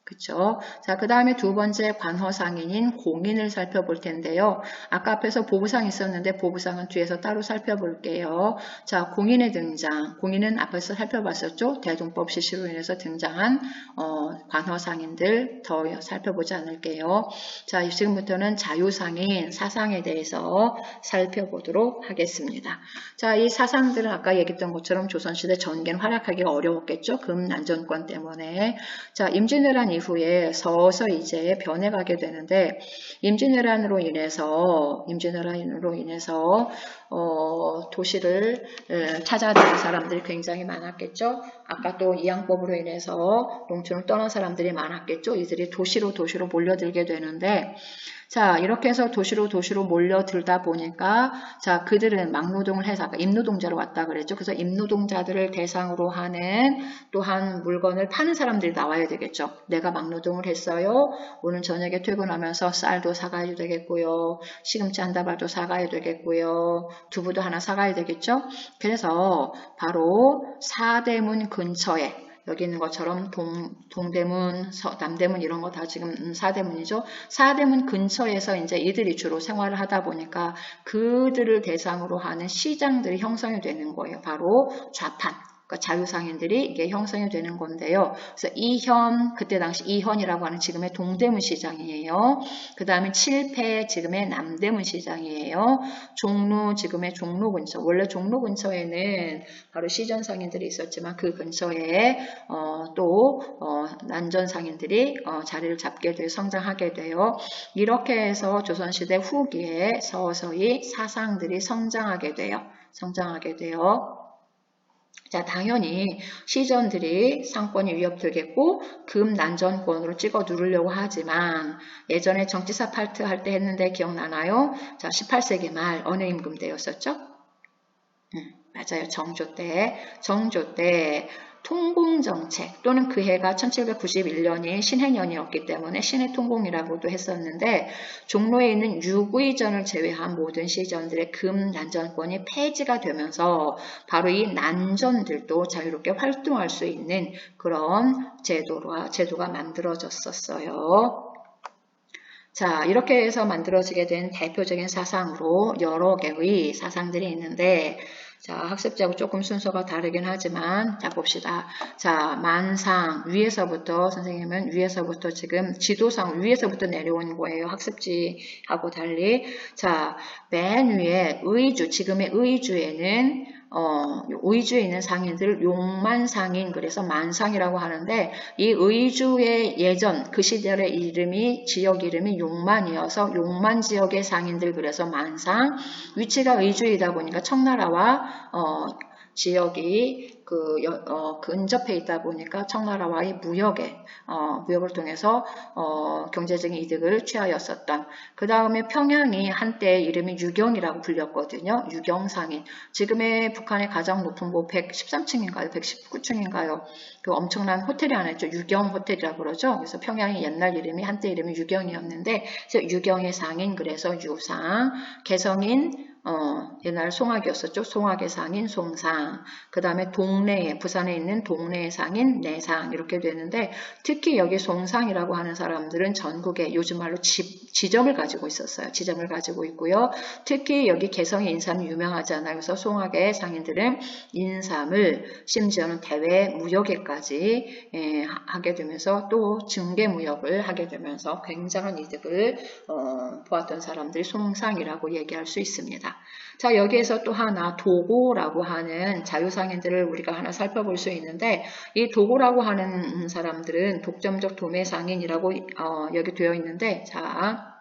그쵸? 자, 그 다음에 두 번째 관허상인인 공인을 살펴볼 텐데요. 아까 앞에서 보부상 있었는데 보부상은 뒤에서 따로 살펴볼게요. 자, 공인의 등장. 공인은 앞에서 살펴봤었죠? 대동법 실시로 인해서 등장한 관허상인들 더 살펴보지 않을게요. 자, 지금부터는 자유상인, 사상에 대해서 살펴보도록 하겠습니다. 자, 이 사상들은 아까 얘기했던 것처럼 조선시대 전개는 활약하기가 어려웠겠죠? 금난전권 때문에. 자, 임진왜란 이후에 서서히 이제 변해가게 되는데 임진왜란으로 인해서 도시를 찾아다니는 사람들이 굉장히 많았겠죠. 아까 또 이양법으로 인해서 농촌을 떠난 사람들이 많았겠죠. 이들이 도시로 몰려들게 되는데 자, 이렇게 해서 도시로 몰려들다 보니까 자, 그들은 막노동을 해서 아까 임노동자로 왔다 그랬죠. 그래서 임노동자들을 대상으로 하는 또한 물건을 파는 사람들이 나와야 되겠죠. 내가 막노동을 했어요. 오늘 저녁에 퇴근하면서 쌀도 사가야 되겠고요. 시금치 한 다발도 사가야 되겠고요. 두부도 하나 사가야 되겠죠. 그래서 바로 사대문 근처에 여기 있는 것처럼 동대문, 남대문 이런 거 다 지금 사대문이죠. 사대문 근처에서 이제 이들이 주로 생활을 하다 보니까 그들을 대상으로 하는 시장들이 형성이 되는 거예요. 바로 좌판. 그러니까 자유상인들이 이게 형성이 되는 건데요. 그래서 이현, 그때 당시 이현이라고 하는 지금의 동대문 시장이에요. 그 다음에 칠패, 지금의 남대문 시장이에요. 종로, 지금의 종로 근처. 원래 종로 근처에는 바로 시전상인들이 있었지만 그 근처에 난전상인들이 자리를 잡게 돼요. 성장하게 돼요. 이렇게 해서 조선시대 후기에 서서히 사상들이 성장하게 돼요. 자, 당연히 시전들이 상권이 위협되겠고 금난전권으로 찍어 누르려고 하지만 예전에 정치사 팔트 할 때 했는데 기억나나요? 자, 18세기 말 어느 임금 때였었죠? 맞아요. 정조 때 통공정책 또는 그 해가 1791년이 신해년이었기 때문에 신해통공이라고도 했었는데 종로에 있는 유구이전을 제외한 모든 시전들의 금난전권이 폐지가 되면서 바로 이 난전들도 자유롭게 활동할 수 있는 그런 제도가 만들어졌었어요. 자, 이렇게 해서 만들어지게 된 대표적인 사상으로 여러 개의 사상들이 있는데 자, 학습지하고 조금 순서가 다르긴 하지만 자 봅시다. 자, 만상 위에서부터 선생님은 위에서부터 지금 지도상 위에서부터 내려온 거예요. 학습지하고 달리. 자, 맨 위에 의주, 지금의 의주에는 의주에 있는 상인들 용만상인 그래서 만상이라고 하는데 이 의주의 예전 그 시절의 이름이 지역 이름이 용만이어서 용만 지역의 상인들 그래서 만상 위치가 의주이다 보니까 청나라와 지역이 근접해 있다 보니까 청나라와의 무역을 통해서 경제적인 이득을 취하였었던. 그 다음에 평양이 한때 이름이 유경이라고 불렸거든요. 유경상인. 지금의 북한의 가장 높은 113층인가요? 119층인가요? 그 엄청난 호텔이 하나 있죠. 유경 호텔이라고 그러죠. 그래서 평양의 옛날 이름이 한때 이름이 유경이었는데 유경의 상인 그래서 유상. 개성인 옛날 송악이었었죠. 송악의 상인 송상. 그 다음에 동래에, 부산에 있는 동래의 상인 내상 이렇게 되는데 특히 여기 송상이라고 하는 사람들은 전국에 요즘 말로 지점을 가지고 있었어요. 지점을 가지고 있고요. 특히 여기 개성의 인삼이 유명하잖아요. 그래서 송악의 상인들은 인삼을 심지어는 대외 무역에까지 하게 되면서 또 증개무역을 하게 되면서 굉장한 이득을 보았던 사람들이 송상이라고 얘기할 수 있습니다. 자, 여기에서 또 하나 도고라고 하는 자유상인들을 우리가 하나 살펴볼 수 있는데 이 도고라고 하는 사람들은 독점적 도매상인이라고 여기 되어 있는데 자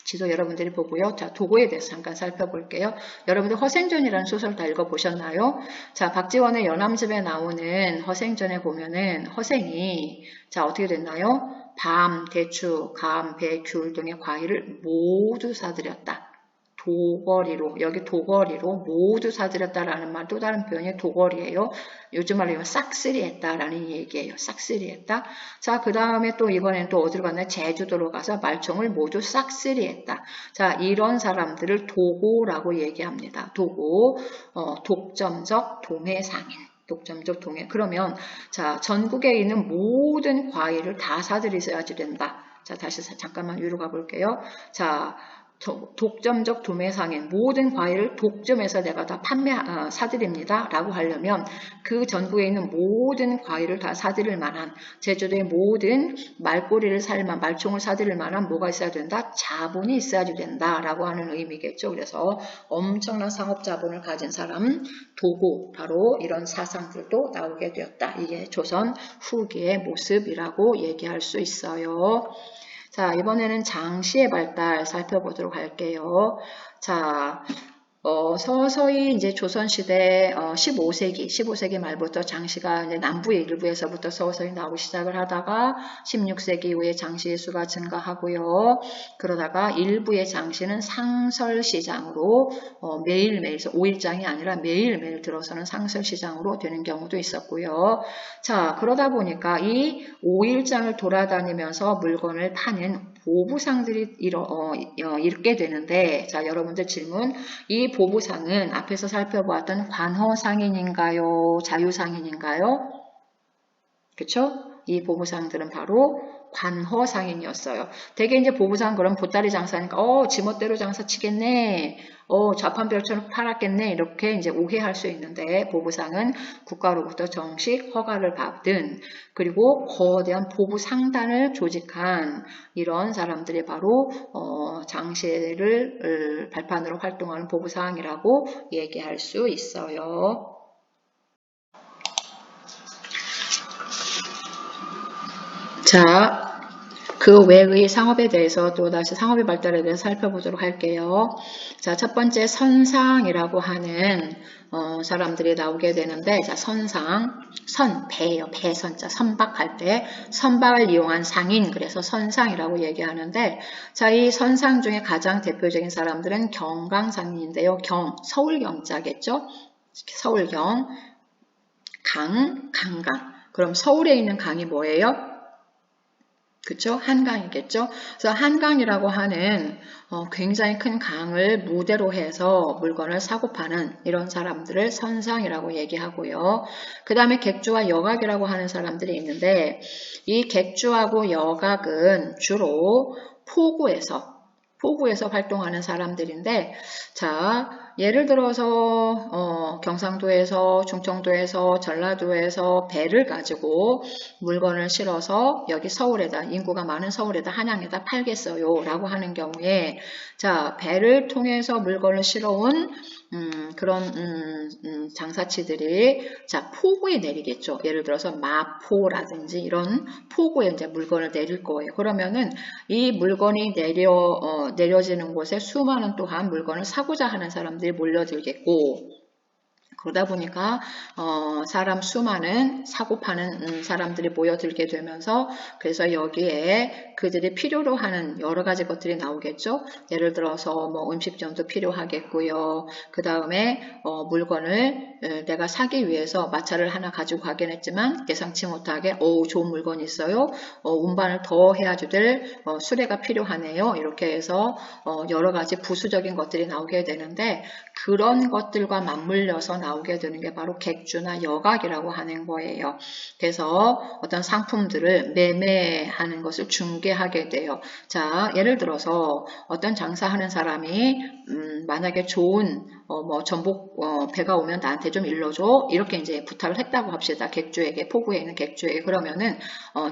지도 여러분들이 보고요. 자, 도고에 대해서 잠깐 살펴볼게요. 여러분들 허생전이라는 소설 다 읽어보셨나요? 자, 박지원의 연암집에 나오는 허생전에 보면은 허생이 자 어떻게 됐나요? 밤, 대추, 감, 배, 귤 등의 과일을 모두 사들였다. 도거리로, 여기 도거리로 모두 사들였다라는 말, 또 다른 표현이 도거리예요. 요즘 말로 하면 싹쓸이 했다라는 얘기예요. 싹쓸이 했다. 자, 그 다음에 또 이번엔 또 어디로 갔나요? 제주도로 가서 말총을 모두 싹쓸이 했다. 자, 이런 사람들을 도고라고 얘기합니다. 도고, 독점적 도매상인. 독점적 동해. 그러면 자 전국에 있는 모든 과일을 다 사들이셔야지 된다. 자 다시 잠깐만 위로 가볼게요. 자 독점적 도매상인 모든 과일을 독점해서 내가 다 사드립니다 라고 하려면 그 전국에 있는 모든 과일을 다 사드릴 만한 제주도의 모든 말꼬리를 말총을 사드릴 만한 뭐가 있어야 된다? 자본이 있어야지 된다 라고 하는 의미겠죠. 그래서 엄청난 상업 자본을 가진 사람 도고 바로 이런 사상들도 나오게 되었다. 이게 조선 후기의 모습이라고 얘기할 수 있어요. 자, 이번에는 장시의 발달 살펴보도록 할게요. 자, 서서히 이제 조선시대 15세기 말부터 장시가 이제 남부의 일부에서부터 서서히 나오기 시작을 하다가 16세기 이후에 장시의 수가 증가하고요. 그러다가 일부의 장시는 상설시장으로 매일매일 5일장이 아니라 매일매일 들어서는 상설시장으로 되는 경우도 있었고요. 자, 그러다 보니까 이 5일장을 돌아다니면서 물건을 파는 보부상들이 읽게 되는데 자 여러분들 질문 이 보부상은 앞에서 살펴보았던 관허상인인가요? 자유상인인가요? 그쵸? 이 보부상들은 바로 관허상인이었어요. 대개 이제 보부상 그럼 보따리 장사니까 지멋대로 장사 치겠네. 좌판별처럼 팔았겠네. 이렇게 이제 오해할 수 있는데 보부상은 국가로부터 정식 허가를 받은 그리고 거대한 보부상단을 조직한 이런 사람들이 바로 장시를 발판으로 활동하는 보부상이라고 얘기할 수 있어요. 자, 그 외의 상업에 대해서 또다시 상업의 발달에 대해서 살펴보도록 할게요. 자, 첫 번째 선상이라고 하는 사람들이 나오게 되는데 자, 선상, 배예요. 배선자, 선박할 때 선박을 이용한 상인, 그래서 선상이라고 얘기하는데 자, 이 선상 중에 가장 대표적인 사람들은 경강상인인데요. 서울경자겠죠? 서울경, 강강. 그럼 서울에 있는 강이 뭐예요? 그쵸? 한강이겠죠? 그래서 한강이라고 하는 굉장히 큰 강을 무대로 해서 물건을 사고 파는 이런 사람들을 선상이라고 얘기하고요. 그 다음에 객주와 여각이라고 하는 사람들이 있는데 이 객주하고 여각은 주로 포구에서 활동하는 사람들인데 자 예를 들어서 경상도에서 충청도에서 전라도에서 배를 가지고 물건을 실어서 여기 서울에다 인구가 많은 서울에다 한양에다 팔겠어요 라고 하는 경우에 자 배를 통해서 물건을 실어온 그런 장사치들이 자 포구에 내리겠죠. 예를 들어서 마포라든지 이런 포구에 이제 물건을 내릴 거예요. 그러면은 이 물건이 내려지는 곳에 수많은 또한 물건을 사고자 하는 사람들이 몰려들겠고 그러다 보니까 사람 수많은 사고 파는 사람들이 모여들게 되면서 그래서 여기에 그들이 필요로 하는 여러 가지 것들이 나오겠죠. 예를 들어서 뭐 음식점도 필요하겠고요. 그 다음에 물건을 내가 사기 위해서 마차를 하나 가지고 가긴 했지만 예상치 못하게 좋은 물건이 있어요. 운반을 더 해야지 될 수레가 필요하네요. 이렇게 해서 여러 가지 부수적인 것들이 나오게 되는데 그런 것들과 맞물려서 나오게 되는 게 바로 객주나 여각이라고 하는 거예요. 그래서 어떤 상품들을 매매하는 것을 중개하게 돼요. 자, 예를 들어서 어떤 장사하는 사람이 만약에 좋은 뭐 전복 배가 오면 나한테 좀 일러줘 이렇게 이제 부탁을 했다고 합시다. 객주에게, 포구에 있는 객주에게. 그러면은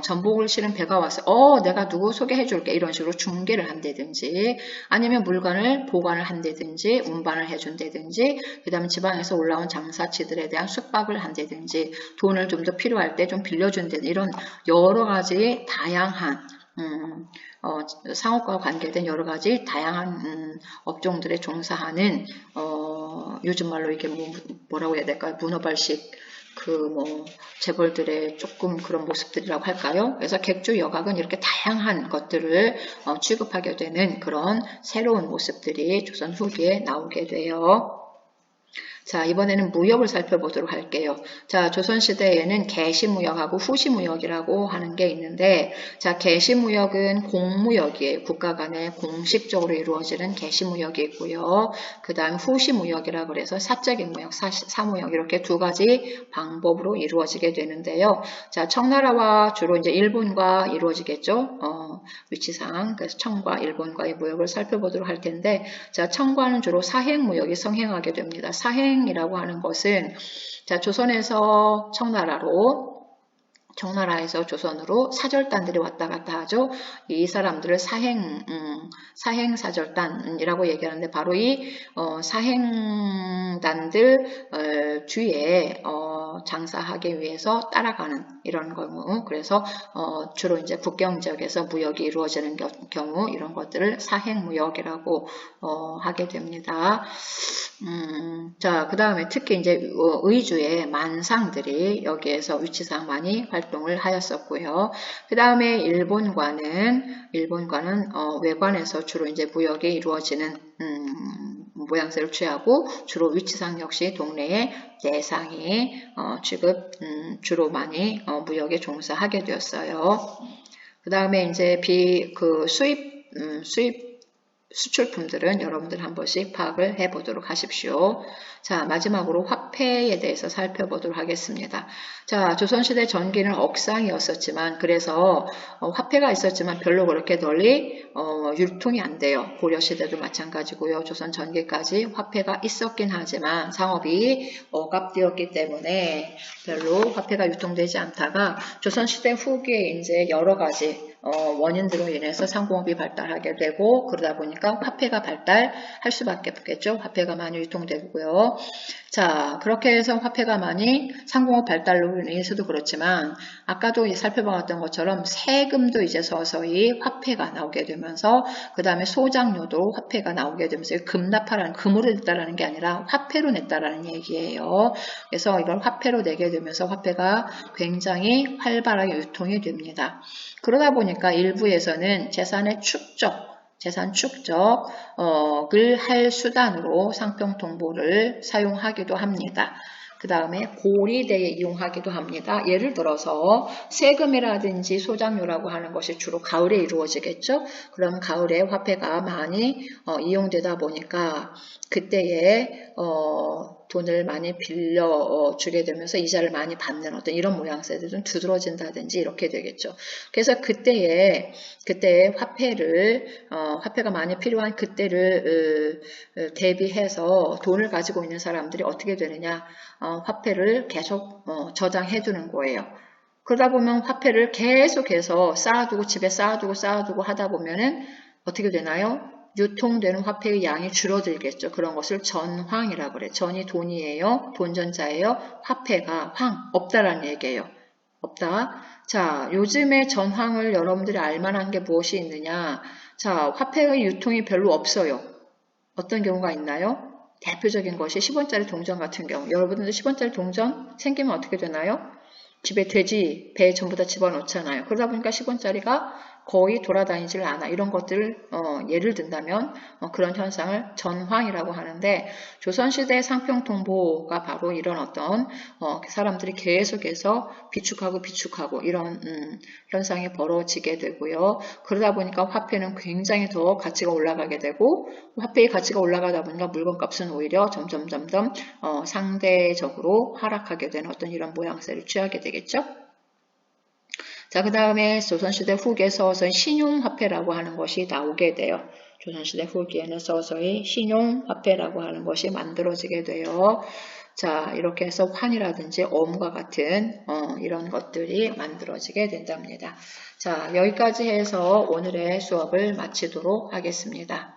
전복을 실은 배가 와서 내가 누구 소개해 줄게 이런 식으로 중개를 한다든지 아니면 물건을 보관을 한다든지 운반을 해준다든지 그 다음에 지방에서 올라온 장사치들에 대한 숙박을 한다든지 돈을 좀 더 필요할 때 좀 빌려준다든지 이런 여러 가지 다양한 상업과 관계된 여러 가지 다양한 업종들에 종사하는 요즘 말로 이게 뭐라고 해야 될까요? 문어발식 재벌들의 조금 그런 모습들이라고 할까요? 그래서 객주 여각은 이렇게 다양한 것들을 취급하게 되는 그런 새로운 모습들이 조선 후기에 나오게 돼요. 자, 이번에는 무역을 살펴보도록 할게요. 자, 조선시대에는 개시무역하고 후시무역이라고 하는 게 있는데, 자, 개시무역은 공무역이에요. 국가 간에 공식적으로 이루어지는 개시무역이 있고요. 그 다음 후시무역이라고 해서 사적인 무역, 사무역 이렇게 두 가지 방법으로 이루어지게 되는데요. 자, 청나라와 주로 이제 일본과 이루어지겠죠. 위치상. 그래서 청과 일본과의 무역을 살펴보도록 할 텐데, 자, 청과는 주로 사행무역이 성행하게 됩니다. 사행이라고 하는 것은 자, 조선에서 청나라에서 조선으로 사절단들이 왔다 갔다 하죠. 이 사람들을 사행사절단이라고 얘기하는데 바로 이 사행단들 뒤에 장사하기 위해서 따라가는 이런 경우 그래서 주로 이제 국경 지역에서 무역이 이루어지는 경우 이런 것들을 사행무역이라고 하게 됩니다. 자, 그 다음에 특히 이제 의주의 만상들이 여기에서 위치상 많이 활동을 하였었고요. 그 다음에 일본과는 외관에서 주로 이제 무역이 이루어지는 모양새를 취하고 주로 위치상 역시 동네의 내상이 주로 많이 무역에 종사하게 되었어요. 그 다음에 이제 수입 수출품들은 여러분들 한 번씩 파악을 해보도록 하십시오. 자, 마지막으로 화폐에 대해서 살펴보도록 하겠습니다. 자, 조선시대 전기는 억상이었었지만 그래서 화폐가 있었지만 별로 그렇게 널리 유통이 안 돼요. 고려시대도 마찬가지고요. 조선 전기까지 화폐가 있었긴 하지만 상업이 억압되었기 때문에 별로 화폐가 유통되지 않다가 조선시대 후기에 이제 여러 가지 원인들로 인해서 상공업이 발달하게 되고 그러다 보니까 화폐가 발달할 수밖에 없겠죠. 화폐가 많이 유통되고요. 자, 그렇게 해서 화폐가 많이 상공업 발달로 인해서도 그렇지만 아까도 살펴봤던 것처럼 세금도 이제 서서히 화폐가 나오게 되면서 그 다음에 소장료도 화폐가 나오게 되면서 금납하라는 금으로 냈다라는 게 아니라 화폐로 냈다라는 얘기예요. 그래서 이걸 화폐로 내게 되면서 화폐가 굉장히 활발하게 유통이 됩니다. 그러다 보니까 일부에서는 재산 축적을 할 수단으로 상평통보를 사용하기도 합니다. 그 다음에 고리대에 이용하기도 합니다. 예를 들어서 세금이라든지 소장료라고 하는 것이 주로 가을에 이루어지겠죠. 그럼 가을에 화폐가 많이 이용되다 보니까 그때에 돈을 많이 빌려주게 되면서 이자를 많이 받는 어떤 이런 모양새들이 좀 두드러진다든지 이렇게 되겠죠. 그래서 그때에 화폐가 많이 필요한 그때를 대비해서 돈을 가지고 있는 사람들이 어떻게 되느냐, 화폐를 계속 저장해 두는 거예요. 그러다 보면 화폐를 계속해서 집에 쌓아두고 하다 보면은 어떻게 되나요? 유통되는 화폐의 양이 줄어들겠죠. 그런 것을 전황이라고 그래요. 전이 돈이에요. 돈전자예요. 화폐가 없다라는 얘기예요. 없다. 자, 요즘에 전황을 여러분들이 알만한 게 무엇이 있느냐? 자, 화폐의 유통이 별로 없어요. 어떤 경우가 있나요? 대표적인 것이 10원짜리 동전 같은 경우. 여러분들도 10원짜리 동전 생기면 어떻게 되나요? 집에 돼지, 배 전부 다 집어넣잖아요. 그러다 보니까 10원짜리가 거의 돌아다니질 않아. 이런 것들을 예를 든다면 그런 현상을 전황이라고 하는데, 조선시대 상평통보가 바로 이런 어떤 사람들이 계속해서 비축하고 이런 현상이 벌어지게 되고요. 그러다 보니까 화폐는 굉장히 더 가치가 올라가게 되고, 화폐의 가치가 올라가다 보니까 물건값은 오히려 점점 상대적으로 하락하게 되는 어떤 이런 모양새를 취하게 되겠죠. 자, 그 다음에 조선시대 후기에 서서히 신용화폐라고 하는 것이 나오게 돼요. 조선시대 후기에는 서서히 신용화폐라고 하는 것이 만들어지게 돼요. 자, 이렇게 해서 환이라든지 어묵과 같은 이런 것들이 만들어지게 된답니다. 자, 여기까지 해서 오늘의 수업을 마치도록 하겠습니다.